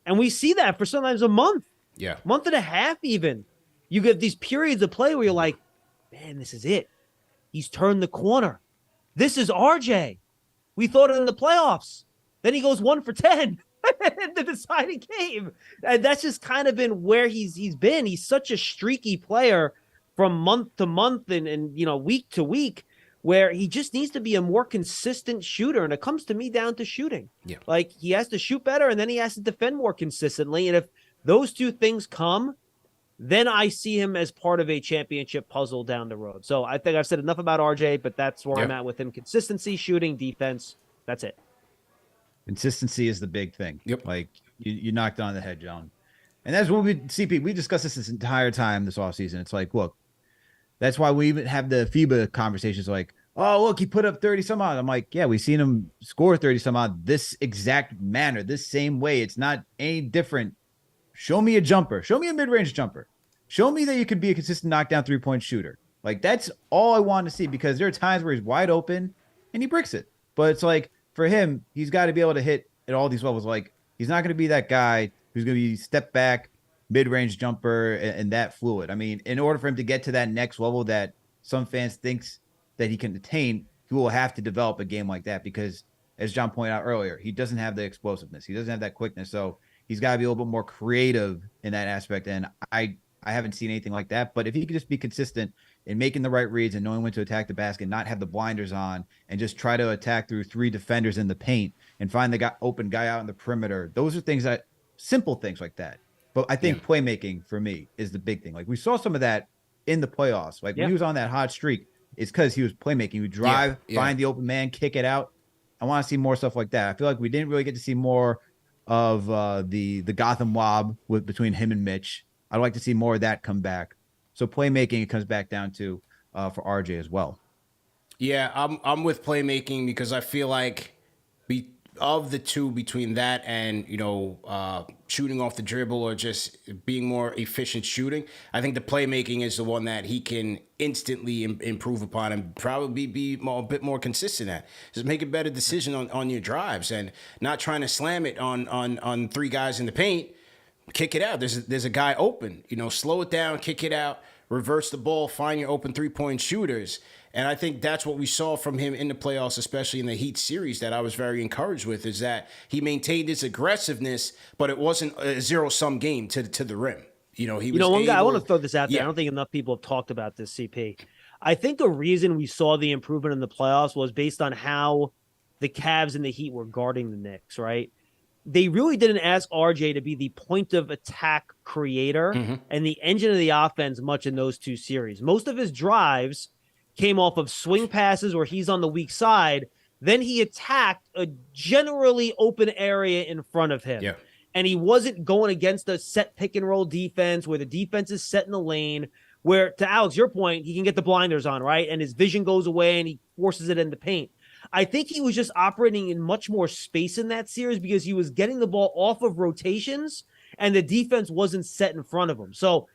And we see that for sometimes a month.
Yeah.
Month and a half even. You get these periods of play where you're like, man, this is it. He's turned the corner. This is RJ. We thought it in the playoffs. Then he goes 1 for 10. The deciding game, and that's just kind of been where he's been. He's such a streaky player from month to month and week to week, where he just needs to be a more consistent shooter. And it comes to me down to shooting. Yeah, like he has to shoot better, and then he has to defend more consistently. And if those two things come, then I see him as part of a championship puzzle down the road. So I think I've said enough about RJ, but that's where I'm at with him: consistency, shooting, defense. That's it.
Consistency is the big thing.
Yep.
Like you knocked it on the head, John. And that's what we discussed this entire time this offseason. It's like, look, that's why we even have the FIBA conversations like, oh, look, he put up 30 some odd. I'm like, yeah, we've seen him score 30 some odd this exact manner, this same way. It's not any different. Show me a jumper. Show me a mid-range jumper. Show me that you could be a consistent knockdown 3-point shooter. Like, that's all I want to see, because there are times where he's wide open and he bricks it. But it's like, for him, he's got to be able to hit at all these levels. Like, he's not going to be that guy who's going to be step back, mid-range jumper, and that fluid. I mean, in order for him to get to that next level that some fans thinks that he can attain, he will have to develop a game like that because, as John pointed out earlier, he doesn't have the explosiveness. He doesn't have that quickness. So he's got to be a little bit more creative in that aspect. And I haven't seen anything like that. But if he could just be consistent in making the right reads and knowing when to attack the basket, not have the blinders on, and just try to attack through 3 defenders in the paint and find the open guy out in the perimeter, those are things that simple things like that. But I think playmaking for me is the big thing. Like, we saw some of that in the playoffs. Like, when he was on that hot streak, it's because he was playmaking. He would drive, find the open man, kick it out. I want to see more stuff like that. I feel like we didn't really get to see more of the Gotham lob between him and Mitch. I'd like to see more of that come back. So playmaking, it comes back down to for RJ as well.
Yeah, I'm with playmaking because I feel like of the two, between that and, shooting off the dribble or just being more efficient shooting, I think the playmaking is the one that he can instantly improve upon and probably be a bit more consistent at. Just make a better decision on your drives and not trying to slam it on 3 guys in the paint. Kick it out. There's a guy open. Slow it down, kick it out, reverse the ball, find your open 3-point shooters. And I think that's what we saw from him in the playoffs, especially in the Heat series, that I was very encouraged with, is that he maintained his aggressiveness, but it wasn't a zero-sum game to the rim. He was
one guy, I want to throw this out there. I don't think enough people have talked about this, CP. I think the reason we saw the improvement in the playoffs was based on how the Cavs and the Heat were guarding the Knicks, right? They really didn't ask RJ to be the point of attack creator and the engine of the offense much in those 2 series. Most of his drives came off of swing passes where he's on the weak side. Then he attacked a generally open area in front of him. Yeah. And he wasn't going against a set pick and roll defense where the defense is set in the lane, where, to Alex, your point, he can get the blinders on, right? And his vision goes away and he forces it in the paint. I think he was just operating in much more space in that series because he was getting the ball off of rotations and the defense wasn't set in front of him. So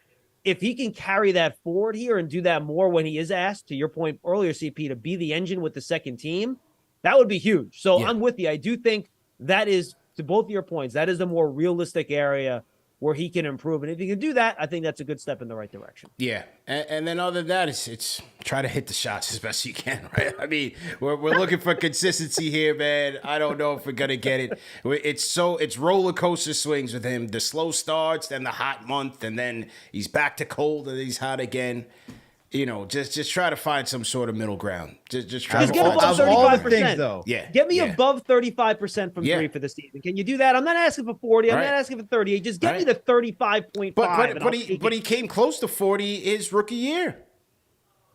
if he can carry that forward here and do that more when he is asked, to your point earlier, CP, to be the engine with the second team, that would be huge. So I'm with you. I do think that is, to both of your points, that is the more realistic area where he can improve. And if he can do that, I think that's a good step in the right direction.
Yeah. And then other than that, it's try to hit the shots as best you can, right? I mean, we're looking for consistency here, man. I don't know if we're going to get it. It's roller coaster swings with him. The slow starts, then the hot month, and then he's back to cold and he's hot again. Just try to find some sort of middle ground. Just try to
get above 35%.
Though.
Yeah.
Get me above 35% from 3 for the season. Can you do that? I'm not asking for 40. I'm not asking for 38. Just get me to 35.5.
But he came close to 40 his rookie year.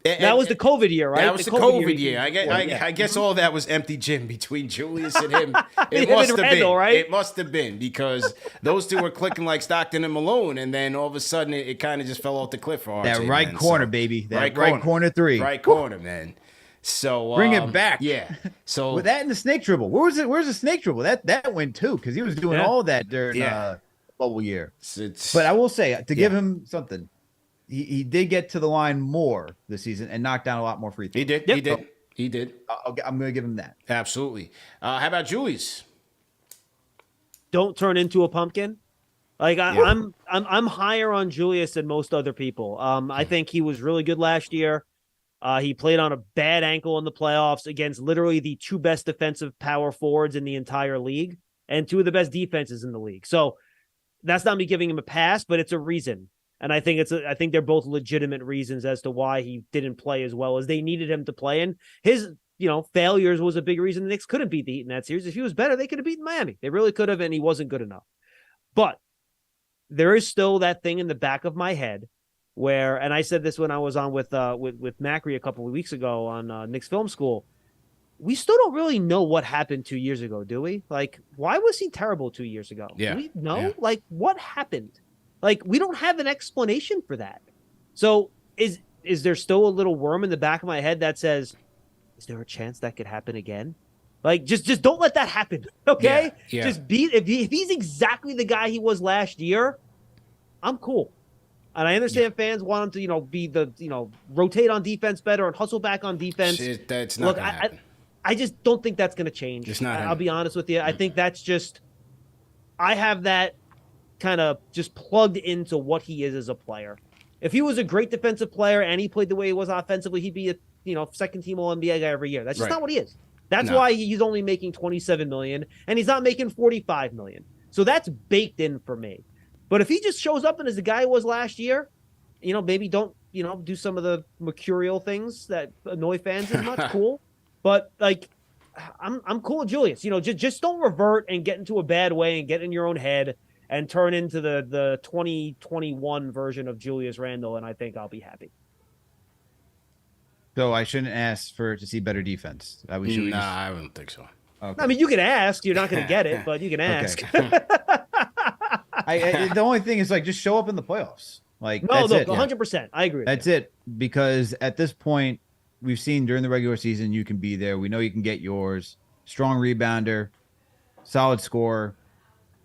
That was the COVID year, right?
That was the COVID year. I guess all that was empty gym between Julius and him. It must have been, right? It must have been, because those two were clicking like Stockton and Malone, and then all of a sudden it kind of just fell off the cliff for RJ.
That right corner, baby. That right corner 3.
Right corner, man. So
bring it back.
Yeah. So
with that and the snake dribble. Where's the snake dribble? That went too, because he was doing all that during bubble year. But I will say, to give him something, he did get to the line more this season and knocked down a lot more free throws.
He did. He did.
I'm going to give him that.
Absolutely. How about Julius?
Don't turn into a pumpkin. Like I'm higher on Julius than most other people. I think he was really good last year. He played on a bad ankle in the playoffs against literally the 2 best defensive power forwards in the entire league and 2 of the best defenses in the league. So that's not me giving him a pass, but it's a reason. And I think they're both legitimate reasons as to why he didn't play as well as they needed him to play. And his, failures was a big reason the Knicks couldn't beat the Heat in that series. If he was better, they could have beaten Miami. They really could have, and he wasn't good enough. But there is still that thing in the back of my head where, and I said this when I was on with Macri a couple of weeks ago on Knicks Film School, we still don't really know what happened 2 years ago, do we? Like, why was he terrible 2 years ago?
Yeah.
Do we know? Yeah. Like, what happened? Like, we don't have an explanation for that. So is there still a little worm in the back of my head that says, is there a chance that could happen again? Like, just don't let that happen, okay?
Yeah.
Just if he's exactly the guy he was last year, I'm cool. And I understand fans want him to, be the, rotate on defense better and hustle back on defense.
That's not gonna happen.
I just don't think that's going to change.
It's not him.
I'll be honest with you. I think that's just, I have that kind of just plugged into what he is as a player. If he was a great defensive player and he played the way he was offensively, he'd be a second team All NBA guy every year. That's just not what he is. That's why he's only making $27 million and he's not making $45 million. So that's baked in for me. But if he just shows up and is the guy he was last year, maybe don't, do some of the mercurial things that annoy fans as much. Cool. But like, I'm cool with Julius. Just don't revert and get into a bad way and get in your own head and turn into the 2021 version of Julius Randle, and I think I'll be happy.
So I shouldn't ask to see better defense.
I don't think so.
Okay. I mean, you can ask. You're not going to get it, but you can ask.
Okay. The only thing is, like, just show up in the playoffs. Like,
no, look, 100%. I agree.
That's it. Because at this point, we've seen during the regular season, you can be there. We know you can get yours. Strong rebounder, solid scorer.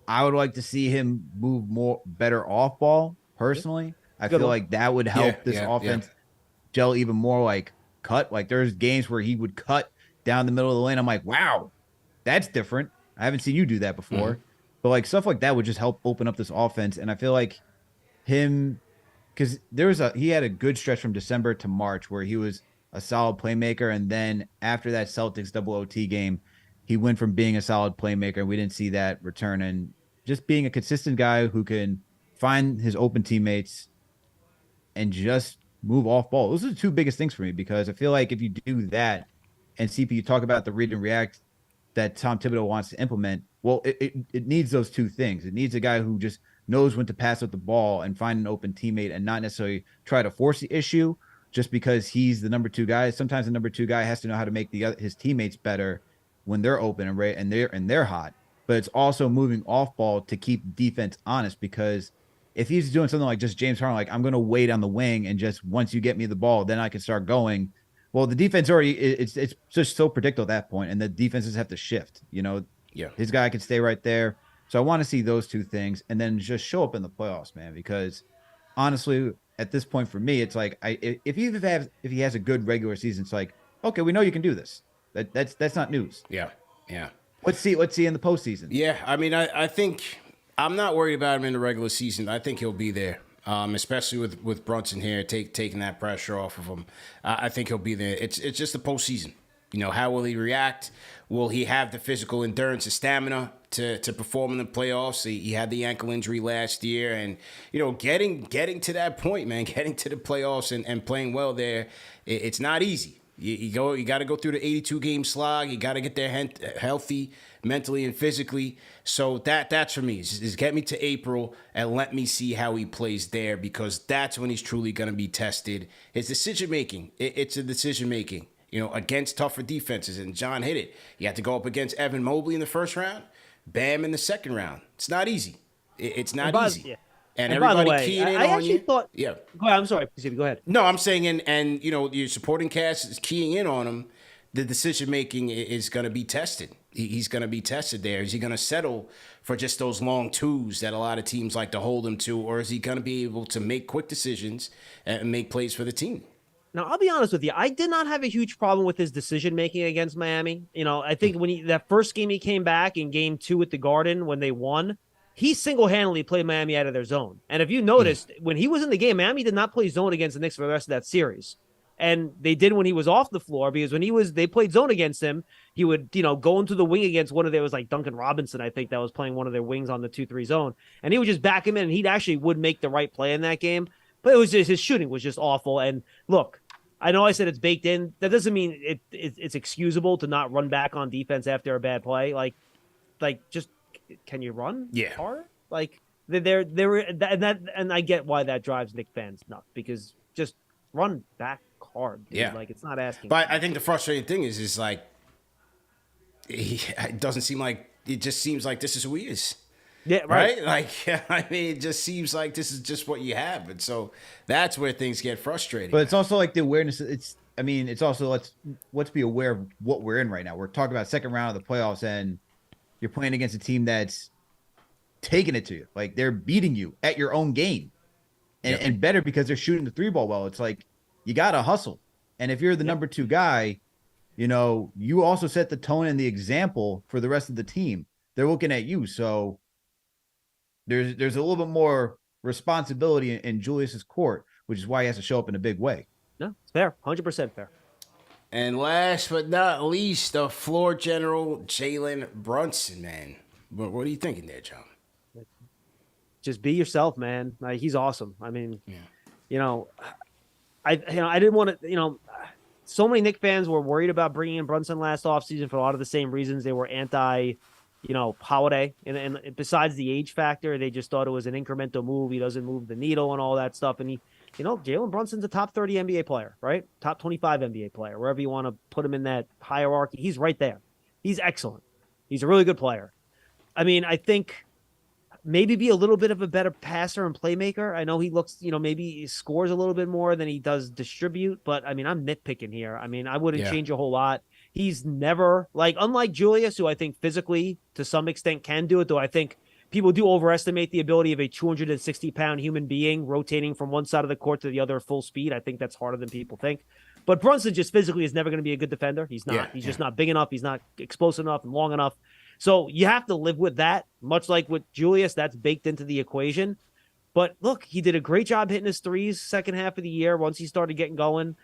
I would like to see him move better off ball. Personally, I feel like that would help this offense gel even more. Like cut. Like there's games where he would cut down the middle of the lane. I'm like, wow, that's different. I haven't seen you do that before. But like stuff like that would just help open up this offense. And I feel like because he had a good stretch from December to March where he was a solid playmaker, and then after that Celtics double OT game, he went from being a solid playmaker, and we didn't see that return. And just being a consistent guy who can find his open teammates and just move off ball. Those are the two biggest things for me, because I feel like if you do that, and CP, you talk about the read and react that Tom Thibodeau wants to implement, well, it needs those two things. It needs a guy who just knows when to pass up the ball and find an open teammate and not necessarily try to force the issue just because he's the number two guy. Sometimes the number two guy has to know how to make his teammates better when they're open and they're hot. But it's also moving off ball to keep defense honest, because if he's doing something like just James Harden, like I'm going to wait on the wing and just once you get me the ball, then I can start going. Well, the defense already it's just so predictable at that point, and the defenses have to shift. His guy can stay right there. So I want to see those two things, and then just show up in the playoffs, man. Because honestly, at this point for me, it's like if he has a good regular season, it's like, okay, we know you can do this. That's not news.
Yeah.
Let's see in the postseason.
Yeah, I mean, I think I'm not worried about him in the regular season. I think he'll be there, especially with Brunson here taking that pressure off of him. I think he'll be there. It's just the postseason. How will he react? Will he have the physical endurance and stamina to perform in the playoffs? He had the ankle injury last year, and getting to that point, man, getting to the playoffs and playing well there, it's not easy. You got to go through the 82-game slog. You got to get there healthy, mentally and physically. So that's for me. Is get me to April and let me see how he plays there, because that's when he's truly going to be tested. His decision making. It's a decision making. Against tougher defenses. And John hit it. You have to go up against Evan Mobley in the first round, Bam in the second round. It's not easy. It's not easy.
Yeah.
And everybody keying in on you.
Go ahead, I'm sorry, go ahead.
No, I'm saying, and your supporting cast is keying in on him. The decision making is going to be tested. He's going to be tested there. Is he going to settle for just those long twos that a lot of teams like to hold him to, or is he going to be able to make quick decisions and make plays for the team?
Now, I'll be honest with you. I did not have a huge problem with his decision-making against Miami. I think when that first game he came back in game 2 at the Garden when they won, he single-handedly played Miami out of their zone. And if you noticed, when he was in the game, Miami did not play zone against the Knicks for the rest of that series. And they did when he was off the floor, because when they played zone against him, he would, go into the wing against one of their, was like Duncan Robinson, I think, that was playing one of their wings on the 2-3 zone. And he would just back him in, and he actually would make the right play in that game. But it was just, his shooting was just awful. And look, I know I said it's baked in. That doesn't mean it's excusable to not run back on defense after a bad play. Like just, can you run hard? Like and I get why that drives Knicks fans nuts, because just run back hard. Dude.
Yeah,
like it's not asking.
But I think the frustrating thing is like it doesn't seem like, it just seems like this is who he is.
Yeah, right.
Like, I mean, it just seems like this is just what you have. And so that's where things get frustrating.
But it's also like the awareness. It's also let's be aware of what we're in right now. We're talking about second round of the playoffs, and you're playing against a team that's taking it to you. Like, they're beating you at your own game. And better because they're shooting the 3-ball well. It's like, you got to hustle. And if you're the number 2 guy, you also set the tone and the example for the rest of the team. They're looking at you. So there's a little bit more responsibility in Julius's court, which is why he has to show up in a big way.
No, it's fair. 100% fair.
And last but not least, the floor general, Jalen Brunson, man. What are you thinking there, John?
Just be yourself, man. Like, he's awesome. I mean, I didn't want to, so many Knicks fans were worried about bringing in Brunson last offseason for a lot of the same reasons. They were anti, Holiday. And besides the age factor, they just thought it was an incremental move. He doesn't move the needle and all that stuff. And Jalen Brunson's a top 30 NBA player, right? Top 25 NBA player, wherever you want to put him in that hierarchy. He's right there. He's excellent. He's a really good player. I mean, I think maybe be a little bit of a better passer and playmaker. I know he looks, maybe he scores a little bit more than he does distribute, but I mean, I'm nitpicking here. I mean, I wouldn't change a whole lot. He's never, unlike Julius, who I think physically to some extent can do it, though I think people do overestimate the ability of a 260-pound human being rotating from one side of the court to the other at full speed. I think that's harder than people think. But Brunson just physically is never going to be a good defender. He's not. He's just not big enough. He's not explosive enough and long enough. So you have to live with that, much like with Julius. That's baked into the equation. But look, he did a great job hitting his threes second half of the year once he started getting going.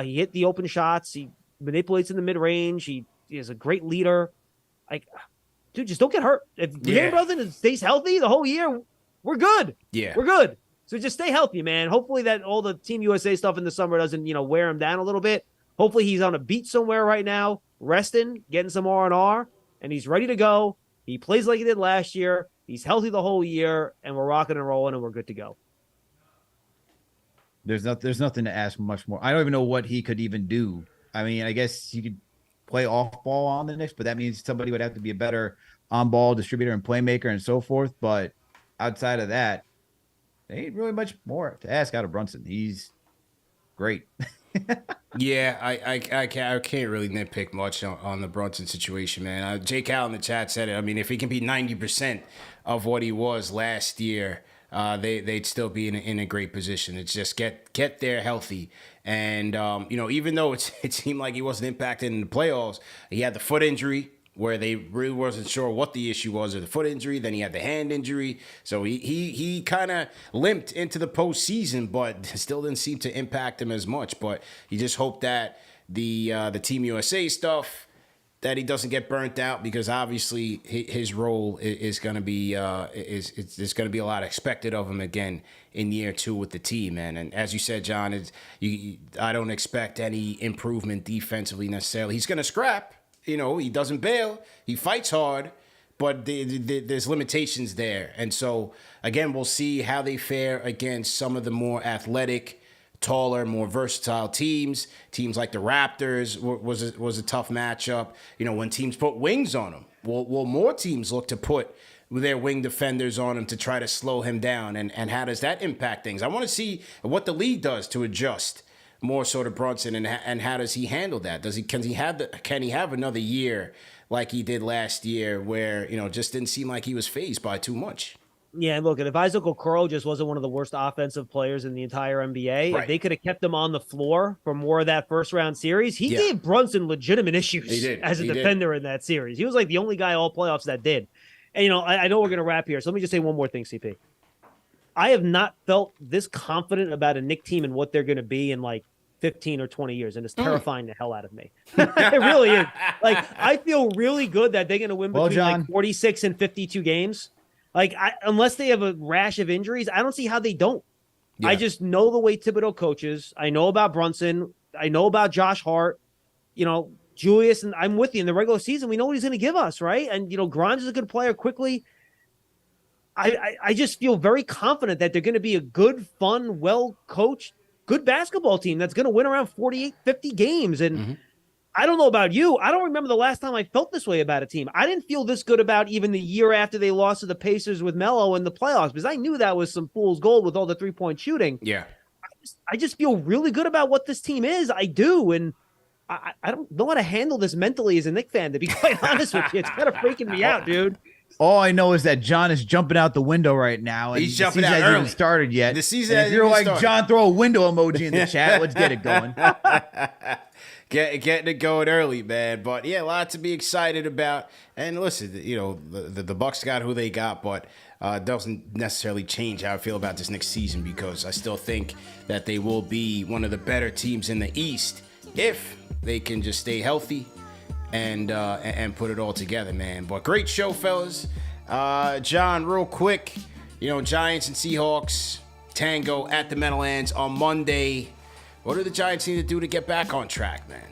He hit the open shots. He manipulates in the mid-range. He is a great leader. Dude, just don't get hurt. If Jalen Brunson stays healthy the whole year, we're good.
Yeah.
We're good. So just stay healthy, man. Hopefully that all the Team USA stuff in the summer doesn't, wear him down a little bit. Hopefully he's on a beach somewhere right now, resting, getting some R&R. And he's ready to go. He plays like he did last year. He's healthy the whole year, and we're rocking and rolling, and we're good to go.
There's nothing to ask much more. I don't even know what he could even do. I mean, I guess he could play off ball on the Knicks, but that means somebody would have to be a better on-ball distributor and playmaker and so forth. But outside of that, there ain't really much more to ask out of Brunson. He's great.
Yeah, I can't really nitpick much on the Brunson situation, man. Jake Al in the chat said it. I mean, if he can be 90% of what he was last year, they'd still be in a great position. It's just get there healthy. And, even though it seemed like he wasn't impacted in the playoffs, he had the foot injury where they really wasn't sure what the issue was, or the foot injury. Then he had the hand injury. So he kind of limped into the postseason, but still didn't seem to impact him as much. But you just hope that the Team USA stuff, that he doesn't get burnt out, because obviously his role is going to be there's going to be a lot expected of him again in year 2 with the team, man. And as you said, John, I don't expect any improvement defensively necessarily. He's going to scrap. He doesn't bail. He fights hard, but there's limitations there. And so, again, we'll see how they fare against some of the more athletic, taller, more versatile teams. Teams like the Raptors was a tough matchup. When teams put wings on them, will more teams look to put their wing defenders on him to try to slow him down? And how does that impact things? I want to see what the league does to adjust more sort of Brunson, and how does he handle that? Can he have another year like he did last year, where just didn't seem like he was fazed by too much?
Yeah, look, if Isaac Okoro just wasn't one of the worst offensive players in the entire NBA, if they could have kept him on the floor for more of that first round series, he gave Brunson legitimate issues as a defender in that series. He was like the only guy all playoffs that did. And I know we're gonna wrap here, so let me just say one more thing, CP. I have not felt this confident about a Knicks team and what they're going to be in 15 or 20 years, and it's terrifying the hell out of me. It really is. I feel really good that they're going to win between 46 and 52 games. Unless they have a rash of injuries, I don't see how they don't. Yeah. I just know the way Thibodeau coaches. I know about Brunson. I know about Josh Hart. Julius, and I'm with you. In the regular season, we know what he's going to give us, right? And, Grimes is a good player. Quickly, I just feel very confident that they're going to be a good, fun, well-coached, good basketball team that's going to win around 48, 50 games. And I don't know about you. I don't remember the last time I felt this way about a team. I didn't feel this good about even the year after they lost to the Pacers with Melo in the playoffs, because I knew that was some fool's gold with all the three-point shooting.
Yeah.
I just feel really good about what this team is. I do. And I don't know how to handle this mentally as a Knicks fan, to be quite honest with you. It's kind of freaking me out, dude.
All I know is that John is jumping out the window right now. And
he's jumping out early.
Hasn't even started yet.
The season
and if you're like, John, throw a window emoji in the chat. Let's get it going.
getting it going early, man. But yeah, a lot to be excited about. And listen, the Bucks got who they got, but doesn't necessarily change how I feel about this next season, because I still think that they will be one of the better teams in the East if they can just stay healthy and put it all together, man. But great show, fellas. John, real quick, Giants and Seahawks tango at the Meadowlands on Monday. What do the Giants need to do to get back on track, man?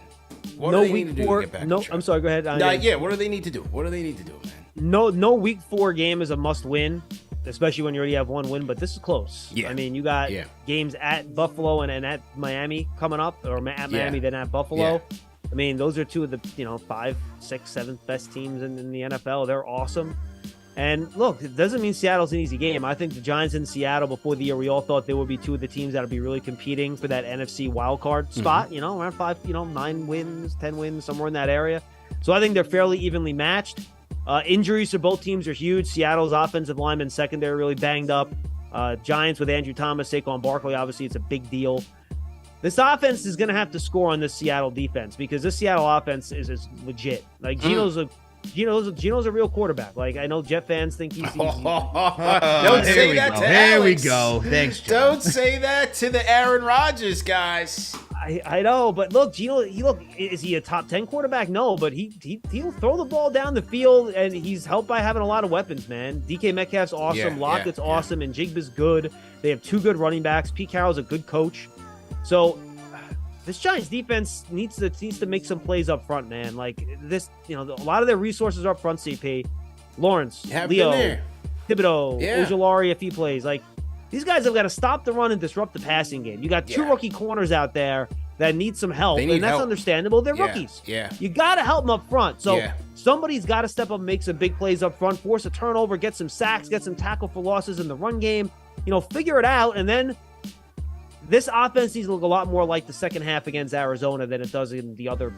What do they need to do to get back on track?
I'm sorry, go ahead.
What do they need to do? What do they need to do, man?
No week 4 game is a must win, especially when you already have one win, but this is close.
Yeah.
I mean, you got games at Buffalo and at Miami coming up, or at Miami, then at Buffalo.
Yeah.
I mean, those are two of the 5, 6, 7 best teams in the NFL. They're awesome. And look, it doesn't mean Seattle's an easy game. I think the Giants and Seattle before the year, we all thought they would be two of the teams that would be really competing for that NFC wildcard spot, around 5, 9 wins, 10 wins, somewhere in that area. So I think they're fairly evenly matched. Injuries for both teams are huge. Seattle's offensive lineman secondary really banged up. Giants with Andrew Thomas, Saquon Barkley, obviously it's a big deal. This offense is going to have to score on this Seattle defense, because this Seattle offense is legit. Like Geno's a real quarterback. Like, I know Jet fans think he's
Don't say that to
There we
Alex.
go. Thanks, John.
Don't say that to the Aaron Rodgers guys.
I know, but look, Geno. Is he a top 10 quarterback? No, but he'll throw the ball down the field, and he's helped by having a lot of weapons, man. DK Metcalf's awesome, Lockett's awesome, and Jigba's good. They have 2 good running backs. Pete Carroll's a good coach. So this Giants defense needs to make some plays up front, man. Like this, a lot of their resources are up front. CP, Lawrence, Leo, Thibodeau, Ojulari, if he plays. Like, these guys have got to stop the run and disrupt the passing game. You got 2 rookie corners out there that need some help, and that's understandable. They're rookies.
Yeah.
You got to help them up front. So somebody's got to step up and make some big plays up front, force a turnover, get some sacks, get some tackle for losses in the run game. Figure it out, and then this offense needs to look a lot more like the second half against Arizona than it does in the other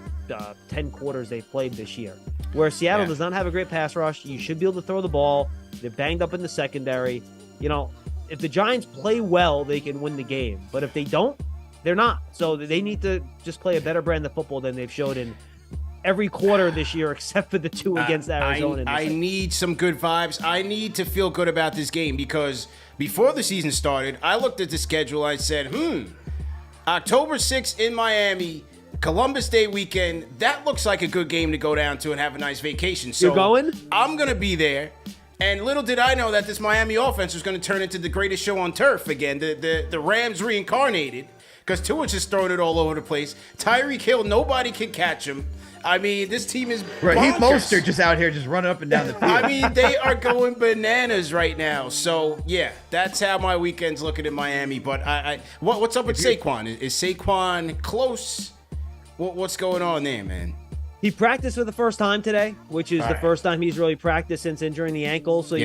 10 quarters they've played this year, where Seattle does not have a great pass rush. You should be able to throw the ball. They're banged up in the secondary. If the Giants play well, they can win the game. But if they don't, they're not. So they need to just play a better brand of football than they've showed in every quarter this year, except for the 2 against Arizona.
I need some good vibes. I need to feel good about this game, because before the season started, I looked at the schedule. I said, October 6th in Miami, Columbus Day weekend. That looks like a good game to go down to and have a nice vacation. So
you're going?
I'm going to be there. And little did I know that this Miami offense was going to turn into the greatest show on turf again. The Rams reincarnated, because Tua's just throwing it all over the place. Tyreek Hill, nobody can catch him. I mean, this team is
Heath Mostert just out here just running up and down the field.
I mean, they are going bananas right now. So, yeah, that's how my weekend's looking in Miami. But what's up with Saquon? Is Saquon close? What's going on there, man?
He practiced for the first time today, which is the first time he's really practiced since injuring the ankle. So,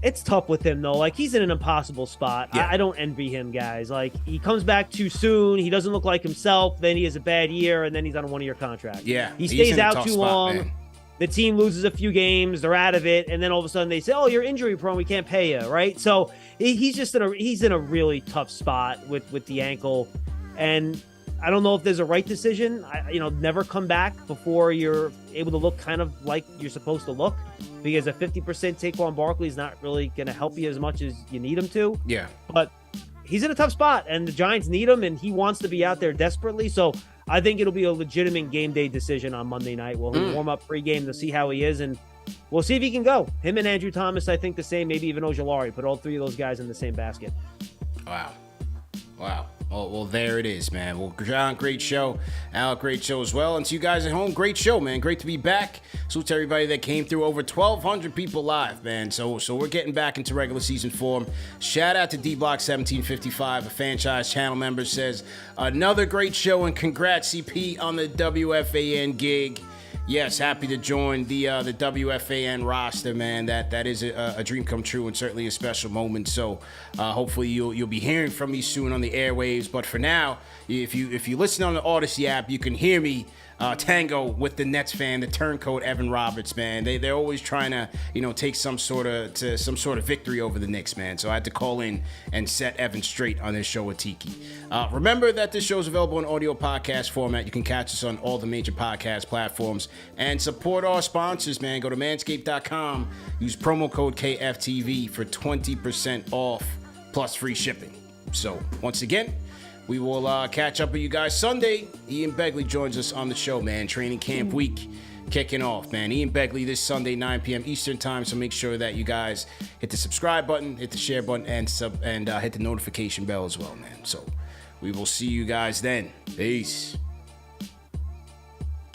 it's tough with him, though. Like, he's in an impossible spot. I don't envy him, guys. Like, he comes back too soon. He doesn't look like himself. Then he has a bad year, and then he's on a 1-year contract.
Yeah.
He stays out too long. Man. The team loses a few games. They're out of it. And then all of a sudden they say, oh, you're injury prone. We can't pay you, right? So he's just in a really tough spot with the ankle. And I don't know if there's a right decision. Never come back before you're able to look kind of like you're supposed to look, because a 50% Saquon Barkley is not really going to help you as much as you need him to.
Yeah.
But he's in a tough spot, and the Giants need him, and he wants to be out there desperately. So I think it'll be a legitimate game day decision on Monday night. We'll warm up pregame to see how he is, and we'll see if he can go. Him and Andrew Thomas, I think the same, maybe even Ojulari. Put all 3 of those guys in the same basket.
Wow. Well, there it is, man. Well, John, great show. Alec, great show as well. And to you guys at home, great show, man. Great to be back. Salute to everybody that came through. Over 1,200 people live, man. So we're getting back into regular season form. Shout out to D-Block1755, a franchise channel member, says, another great show, and congrats, CP, on the WFAN gig. Yes, happy to join the WFAN roster, man. That is a dream come true, and certainly a special moment. So hopefully you'll be hearing from me soon on the airwaves. But for now, if you listen on the Odyssey app, you can hear me tango with the Nets fan, the turncoat Evan Roberts, man. They're always trying to, take some sort of victory over the Knicks, man. So I had to call in and set Evan straight on this show with Tiki. Remember that this show is available in audio podcast format. You can catch us on all the major podcast platforms and support our sponsors, man. Go to manscaped.com. Use promo code KFTV for 20% off plus free shipping. So once again, we will catch up with you guys Sunday. Ian Begley joins us on the show, man. Training camp week kicking off, man. Ian Begley this Sunday, 9 p.m. Eastern time. So make sure that you guys hit the subscribe button, hit the share button, and hit the notification bell as well, man. So we will see you guys then. Peace.